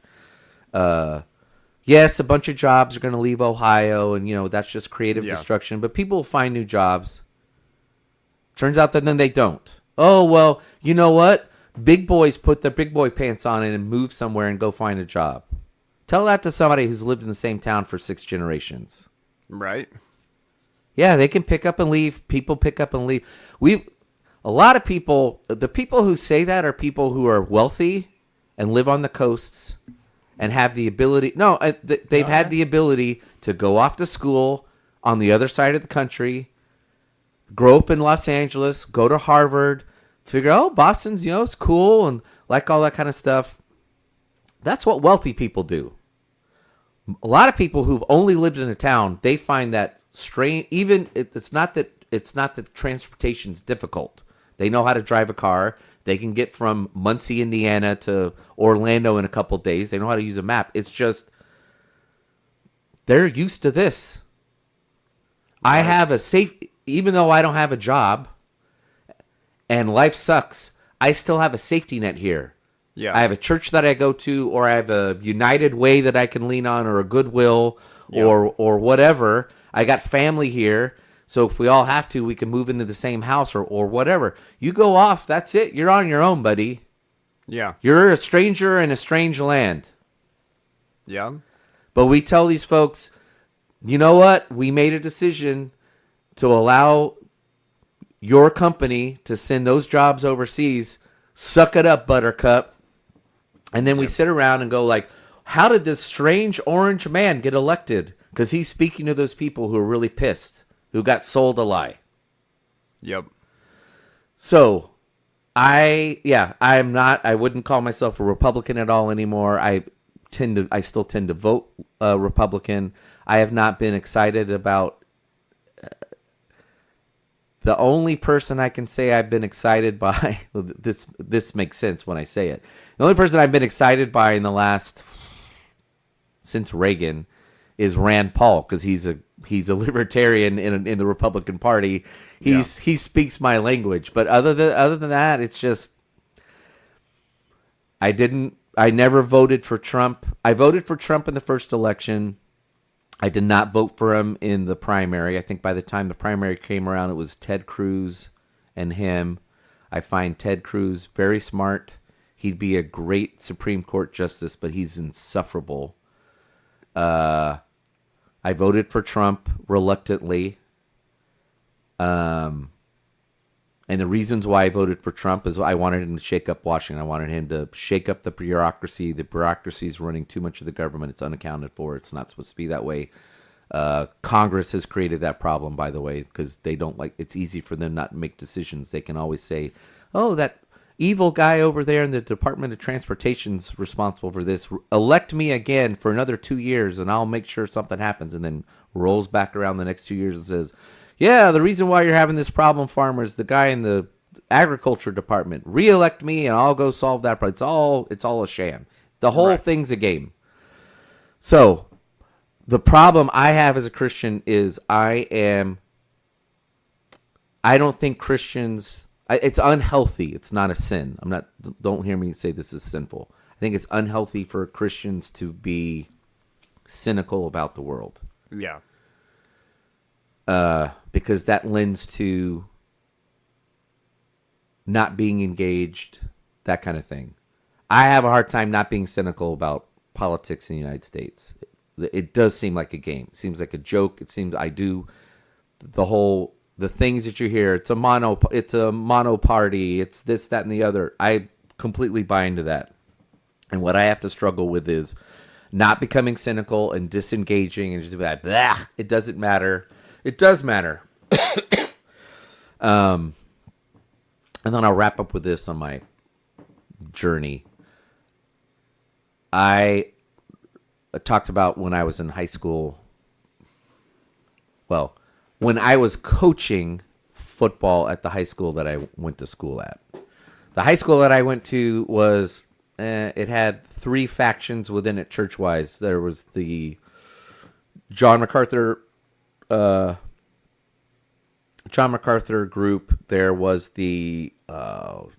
Yes, a bunch of jobs are going to leave Ohio, and, that's just creative destruction. But people will find new jobs. Turns out that then they don't. Oh, well, you know what? Big boys put their big boy pants on and move somewhere and go find a job. Tell that to somebody who's lived in the same town for 6 generations. Right. Yeah, they can pick up and leave. People pick up and leave. A lot of people, the people who say that are people who are wealthy and live on the coasts and have the ability. No, they've had the ability to go off to school on the other side of the country, grow up in Los Angeles, go to Harvard, figure, Boston's, it's cool and like all that kind of stuff. That's what wealthy people do. A lot of people who've only lived in a town, they find that strange. It's not that transportation's difficult. They know how to drive a car. They can get from Muncie, Indiana to Orlando in a couple days. They know how to use a map. It's just they're used to this. Right. I have even though I don't have a job and life sucks, I still have a safety net here. Yeah. I have a church that I go to, or I have a United Way that I can lean on, or a Goodwill, or whatever. I got family here. So if we all have to, we can move into the same house or whatever. You go off, that's it. You're on your own, buddy. Yeah. You're a stranger in a strange land. Yeah. But we tell these folks, you know what? We made a decision to allow your company to send those jobs overseas. Suck it up, buttercup. And then we sit around and go like, how did this strange orange man get elected? Because he's speaking to those people who are really pissed, who got sold a lie. Yep. So, I wouldn't call myself a Republican at all anymore. I still tend to vote Republican. I have not been excited about The only person I can say I've been excited by, well, this makes sense when I say it. The only person I've been excited by in the last, since Reagan, is Rand Paul, because he's a libertarian in the Republican Party. He speaks my language. But other than that, it's just I never voted for Trump. I voted for Trump in the first election. I did not vote for him in the primary. I think by the time the primary came around, it was Ted Cruz and him. I find Ted Cruz very smart. He'd be a great Supreme Court justice, but he's insufferable. I voted for Trump reluctantly. And the reasons why I voted for Trump is I wanted him to shake up Washington. I wanted him to shake up the bureaucracy. The bureaucracy is running too much of the government. It's unaccounted for. It's not supposed to be that way. Congress has created that problem, by the way, because they don't like. It's easy for them not to make decisions. They can always say, "Oh, that evil guy over there in the Department of Transportation's responsible for this. Elect me again for another 2 years, and I'll make sure something happens." And then rolls back around the next 2 years and says, "Yeah, the reason why you're having this problem, farmers, the guy in the agriculture department. Re-elect me, and I'll go solve that problem." It's all a sham. The whole thing's a game. So the problem I have as a Christian is I don't think Christians. It's unhealthy. It's not a sin. Don't hear me say this is sinful. I think it's unhealthy for Christians to be cynical about the world. Yeah. Because that lends to not being engaged, that kind of thing. I have a hard time not being cynical about politics in the United States. It does seem like a game. It seems like a joke. It seems the things that you hear. It's a mono party. It's this, that, and the other. I completely buy into that. And what I have to struggle with is not becoming cynical and disengaging and just be like, blah, it doesn't matter. It does matter. And then I'll wrap up with this on my journey. I talked about when I was in high school. Well, when I was coaching football at the high school that I went to school at. The high school that I went to was, it had 3 factions within it church-wise. There was the John MacArthur group. There was the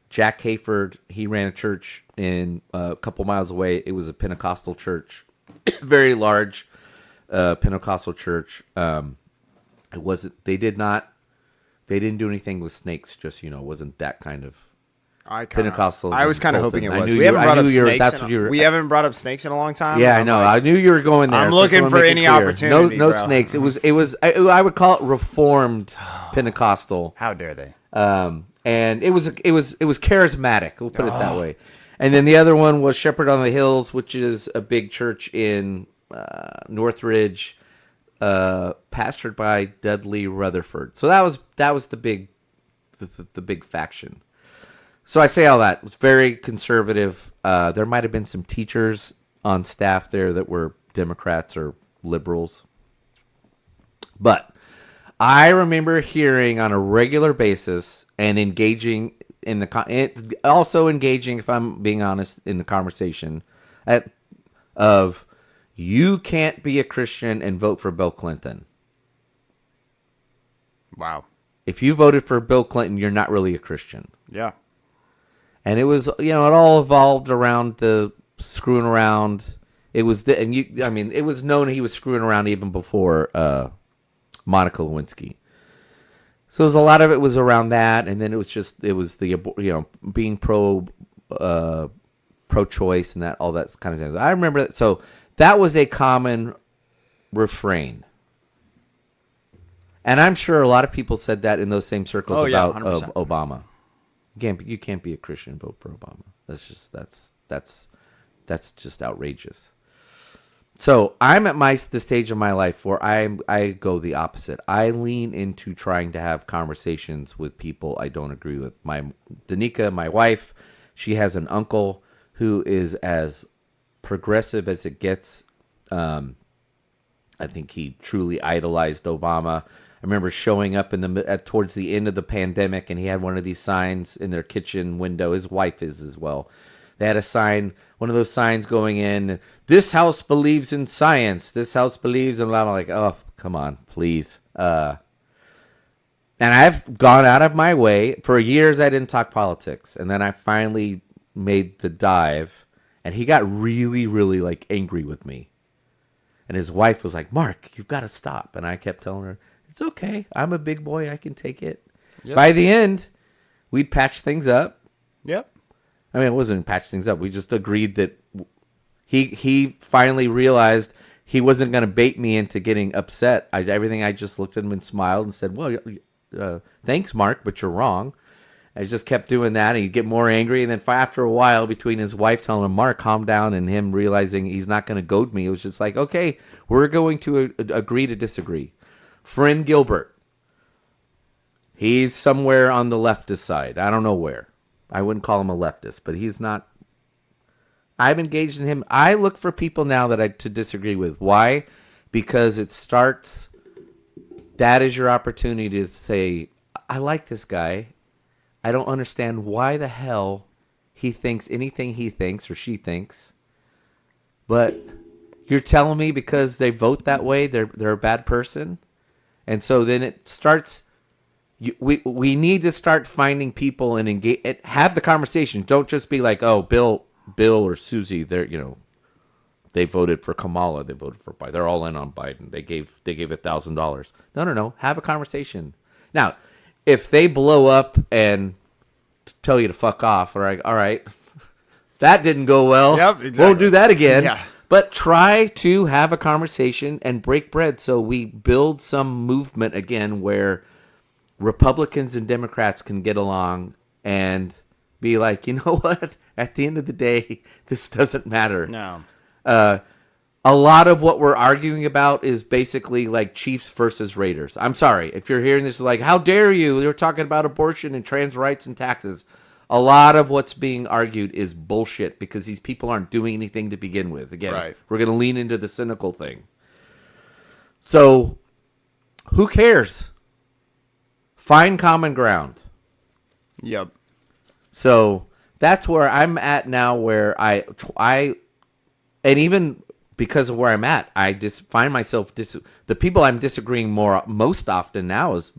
Jack Hayford. He ran a church in a couple miles away. It was a Pentecostal church, very large Pentecostal church. It wasn't. They didn't do anything with snakes. Just it wasn't that kind of Pentecostal. I was kind of hoping it was. We haven't brought up snakes in a long time. Yeah, I know. I knew you were going there. I'm looking for any opportunity. No snakes. It was. I would call it Reformed Pentecostal. How dare they? And it was charismatic. We'll put it that way. And then the other one was Shepherd on the Hills, which is a big church in Northridge, pastored by Dudley Rutherford. So that was the big faction. So I say all that. It was very conservative. There might have been some teachers on staff there that were Democrats or liberals. But I remember hearing on a regular basis and engaging also engaging, if I'm being honest, in the conversation of you can't be a Christian and vote for Bill Clinton. Wow. If you voted for Bill Clinton, you're not really a Christian. Yeah. And it was, it all evolved around the screwing around. It was it was known he was screwing around even before Monica Lewinsky. So a lot of it was around that, and then it was the being pro-choice and that all that kind of thing. I remember that. So that was a common refrain, and I'm sure a lot of people said that in those same circles about Obama. You can't be a Christian and vote for Obama. That's just outrageous. So I'm at the stage of my life where I go the opposite. I lean into trying to have conversations with people I don't agree with. Danica, my wife, she has an uncle who is as progressive as it gets. I think he truly idolized Obama. remember showing up towards the end of the pandemic, and he had one of these signs in their kitchen window. His wife is as well. They had a sign, one of those signs going in, "This house believes in science. This house believes in blah." I'm like, oh, come on, please. And I've gone out of my way. For years, I didn't talk politics. And then I finally made the dive. And he got really, really, like, angry with me. And his wife was like, "Mark, you've got to stop." And I kept telling her, "It's okay. I'm a big boy. I can take it." Yep. By the end, we'd patch things up. Yep. I mean, it wasn't patch things up. We just agreed that he finally realized he wasn't going to bait me into getting upset. Everything, I just looked at him and smiled and said, "Well, thanks, Mark, but you're wrong." I just kept doing that, and he'd get more angry. And then after a while, between his wife telling him, "Mark, calm down," and him realizing he's not going to goad me, it was just like, okay, we're going to agree to disagree. Friend Gilbert, he's somewhere on the leftist side. I don't know where. I wouldn't call him a leftist, but he's not. I've engaged in him. I look for people now to disagree with. Why? Because it starts, that is your opportunity to say, "I like this guy. I don't understand why the hell he thinks anything he thinks or she thinks. But you're telling me because they vote that way, they're a bad person?" And so then it starts. We need to start finding people and engage. Have the conversation. Don't just be like, "Oh, Bill or Susie, they voted for Kamala. They voted for Biden. They're all in on Biden. They gave $1,000. No. Have a conversation. Now, if they blow up and tell you to fuck off, all right, that didn't go well. Yep, exactly. Won't do that again. Yeah. But try to have a conversation and break bread so we build some movement again where Republicans and Democrats can get along and be like, "You know what? At the end of the day, this doesn't matter." No. A lot of what we're arguing about is basically like Chiefs versus Raiders. I'm sorry. If you're hearing this, like, how dare you? You're talking about abortion and trans rights and taxes. A lot of what's being argued is bullshit because these people aren't doing anything to begin with. Again, right. We're going to lean into the cynical thing. So, who cares? Find common ground. Yep. So, that's where I'm at now, where I and even because of where I'm at, I just find myself the people I'm disagreeing most often now is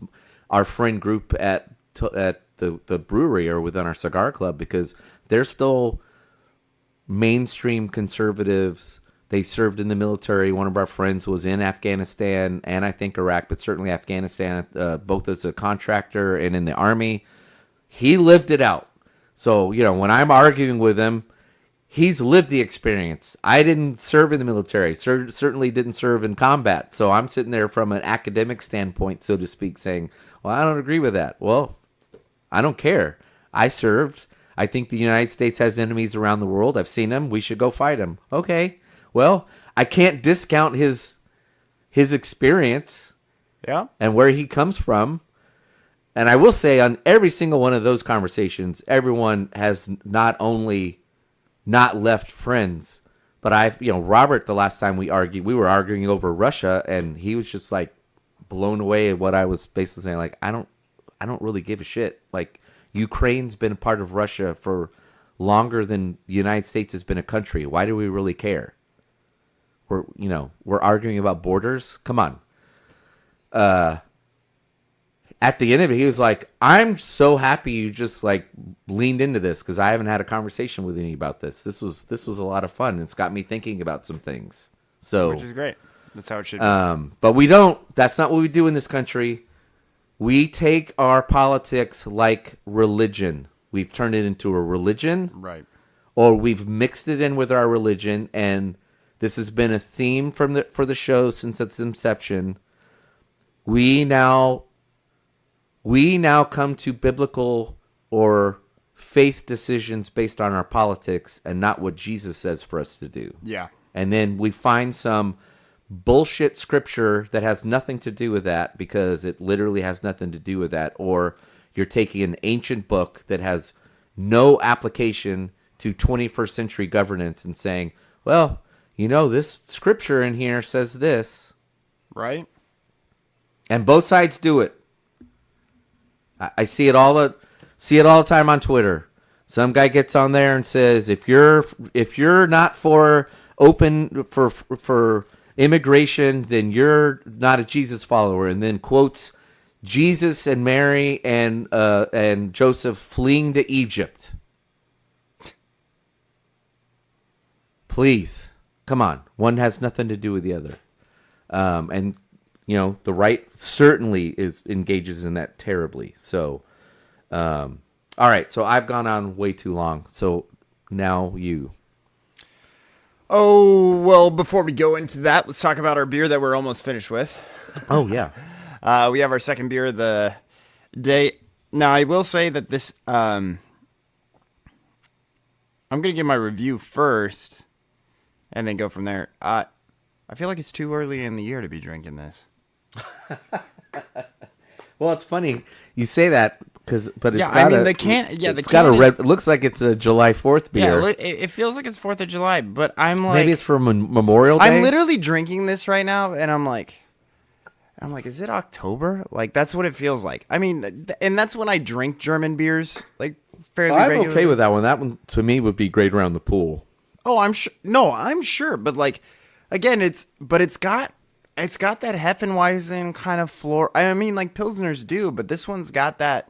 our friend group at the brewery or within our cigar club, because they're still mainstream conservatives. They served in the military. One of our friends was in Afghanistan and I think Iraq, but certainly Afghanistan, both as a contractor and in the army. He lived it out. So, when I'm arguing with him, he's lived the experience. I didn't serve in the military, certainly didn't serve in combat. So I'm sitting there from an academic standpoint, so to speak, saying, "Well, I don't agree with that." Well, I don't care. I served. I think the United States has enemies around the world. I've seen them. We should go fight them. Okay. Well, I can't discount his experience, and where he comes from. And I will say, on every single one of those conversations, everyone has not only not left friends, but Robert, the last time we were arguing over Russia, and he was just like blown away at what I was basically saying. Like, I don't really give a shit. Like, Ukraine's been a part of Russia for longer than the United States has been a country. Why do we really care? We're arguing about borders. Come on. At the end of it, he was like, "I'm so happy you just like leaned into this because I haven't had a conversation with any about this. This was a lot of fun. It's got me thinking about some things." So, which is great. That's how it should be. But we don't. That's not what we do in this country. We take our politics like religion. We've turned it into a religion, right? Or we've mixed it in with our religion, and this has been a theme for the show since its inception. We now come to biblical or faith decisions based on our politics and not what Jesus says for us to do. Yeah. And then we find some bullshit scripture that has nothing to do with that because it literally has nothing to do with that. Or you're taking an ancient book that has no application to 21st century governance and saying, well, this scripture in here says this. Right. And both sides do it. I see it all the time on Twitter. Some guy gets on there and says, if you're not for open for immigration, then you're not a Jesus follower, and then quotes Jesus and Mary and Joseph fleeing to Egypt. Please, come on. One has nothing to do with the other. And the right certainly engages in that terribly. So, all right. So I've gone on way too long. So now you. Oh, well, before we go into that, let's talk about our beer that we're almost finished with. Oh, yeah. We have our second beer of the day. Now, I will say that this, I'm going to give my review first and then go from there. I feel like it's too early in the year to be drinking this. Well, it's funny you say that but it's yeah, got I mean, a, the can. Yeah, it's the got can a red. It looks like it's a July 4th beer. Yeah, it feels like it's 4th of July, but I'm like, maybe it's for Memorial Day. I'm literally drinking this right now, and I'm like, is it October? Like, that's what it feels like. I mean, and that's when I drink German beers, like, fairly regularly. I'm okay with that one. That one to me would be great around the pool. Oh, I'm sure. No, I'm sure. But like, again, it's got that Hefeweizen kind of floor. I mean, like Pilsners do, but this one's got that.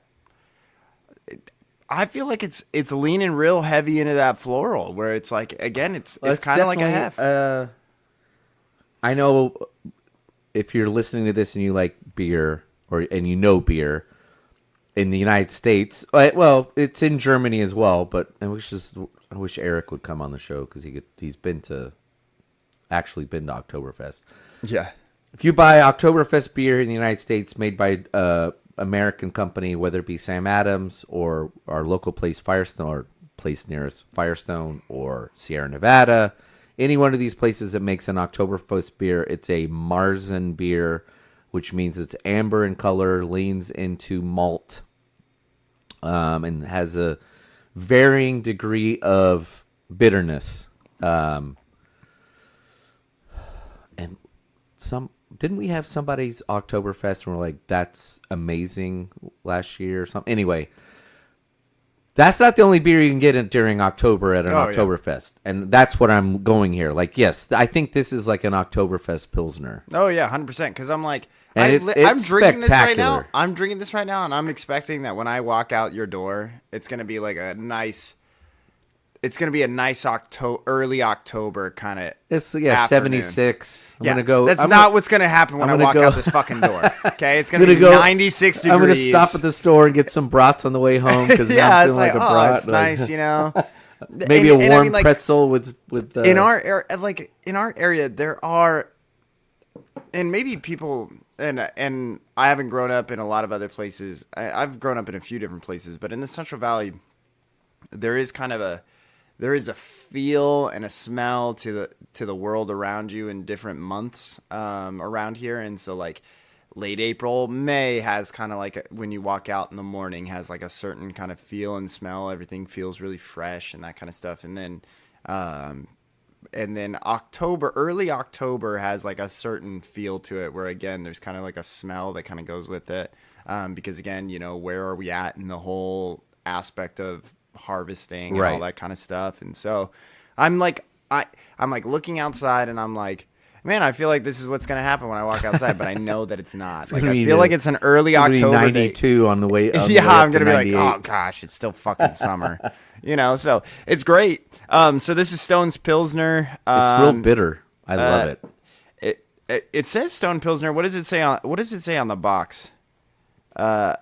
I feel like it's leaning real heavy into that floral, where it's like, again, it's kind of like a hef. I know if you're listening to this and you like beer and you know beer in the United States, well, it's in Germany as well. But I wish Eric would come on the show because he's been to Oktoberfest. Yeah. If you buy Oktoberfest beer in the United States made by American company, whether it be Sam Adams or our local place Firestone, or place nearest Firestone or Sierra Nevada, any one of these places that makes an Oktoberfest beer, it's a Marzen beer, which means it's amber in color, leans into malt, and has a varying degree of bitterness. And didn't we have somebody's Oktoberfest and we're like, that's amazing last year or something? Anyway, that's not the only beer you can get during October at an Oktoberfest. Yeah. And that's what I'm going here. Like, yes, I think this is like an Oktoberfest Pilsner. Oh, yeah, 100%. Because I'm like, I'm drinking this right now. I'm drinking this right now, and I'm expecting that when I walk out your door, it's going to be like a nice early October kind of. It's 76. I'm gonna go. That's not what's gonna happen when I walk out this fucking door. Okay, it's gonna be 96 degrees. I'm gonna stop at the store and get some brats on the way home because I'm feeling like a brat. It's nice, Maybe a warm pretzel with. In our area, there are, and maybe people. And I haven't grown up in a lot of other places. I've grown up in a few different places, but in the Central Valley, there is a feel and a smell to the world around you in different months around here. And so like late April, May has kind of like when you walk out in the morning has like a certain kind of feel and smell. Everything feels really fresh and that kind of stuff. And then early October has like a certain feel to it where again, there's kind of like a smell that kind of goes with it. Because again, where are we at in the whole aspect of harvesting and all that kind of stuff. And so I'm like looking outside and I'm like, man, I feel like this is what's going to happen when I walk outside, but I know that it's not. Like, I feel like it's an early October 92 on the way. I'm going to be like, oh gosh, it's still fucking summer, so it's great. So this is Stone's Pilsner. It's real bitter. I love it. It says Stone Pilsner. What does it say on the box? Do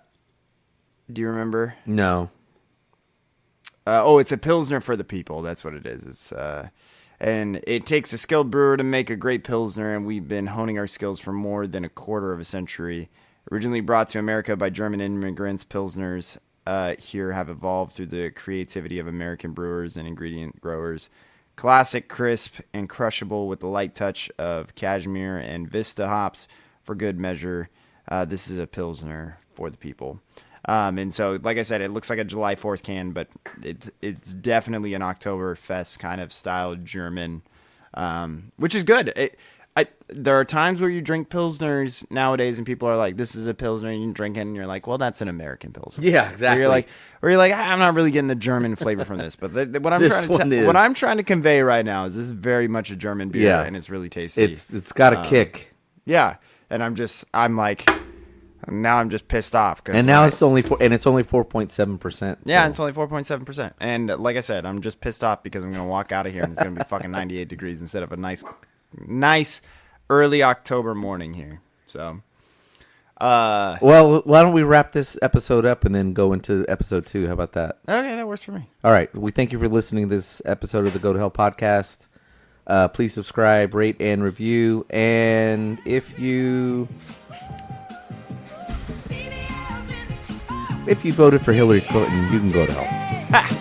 you remember? No. It's a Pilsner for the people. That's what it is. It's and it takes a skilled brewer to make a great Pilsner, and we've been honing our skills for more than a quarter of a century. Originally brought to America by German immigrants, Pilsners here have evolved through the creativity of American brewers and ingredient growers. Classic, crisp, and crushable with the light touch of cashmere and Vista hops for good measure. This is a Pilsner for the people. And so, like I said, it looks like a July 4th can, but it's definitely an Oktoberfest kind of style German, which is good. There are times where you drink Pilsners nowadays and people are like, this is a Pilsner, and you drink it and you're like, well, that's an American Pilsner. Yeah, exactly. Or you're like, I'm not really getting the German flavor from this. But what I'm trying to convey right now is this is very much a German beer, and it's really tasty. It's got a kick. Yeah, and I'm just pissed off. And now it's only 4.7%. Yeah, it's only 4.7%. And like I said, I'm just pissed off because I'm going to walk out of here and it's going to be fucking 98 degrees instead of a nice early October morning here. So, well, why don't we wrap this episode up and then go into episode 2? How about that? Okay, that works for me. All right. We thank you for listening to this episode of the Go to Hell podcast. Please subscribe, rate, and review. And if you voted for Hillary Clinton, you can go to hell.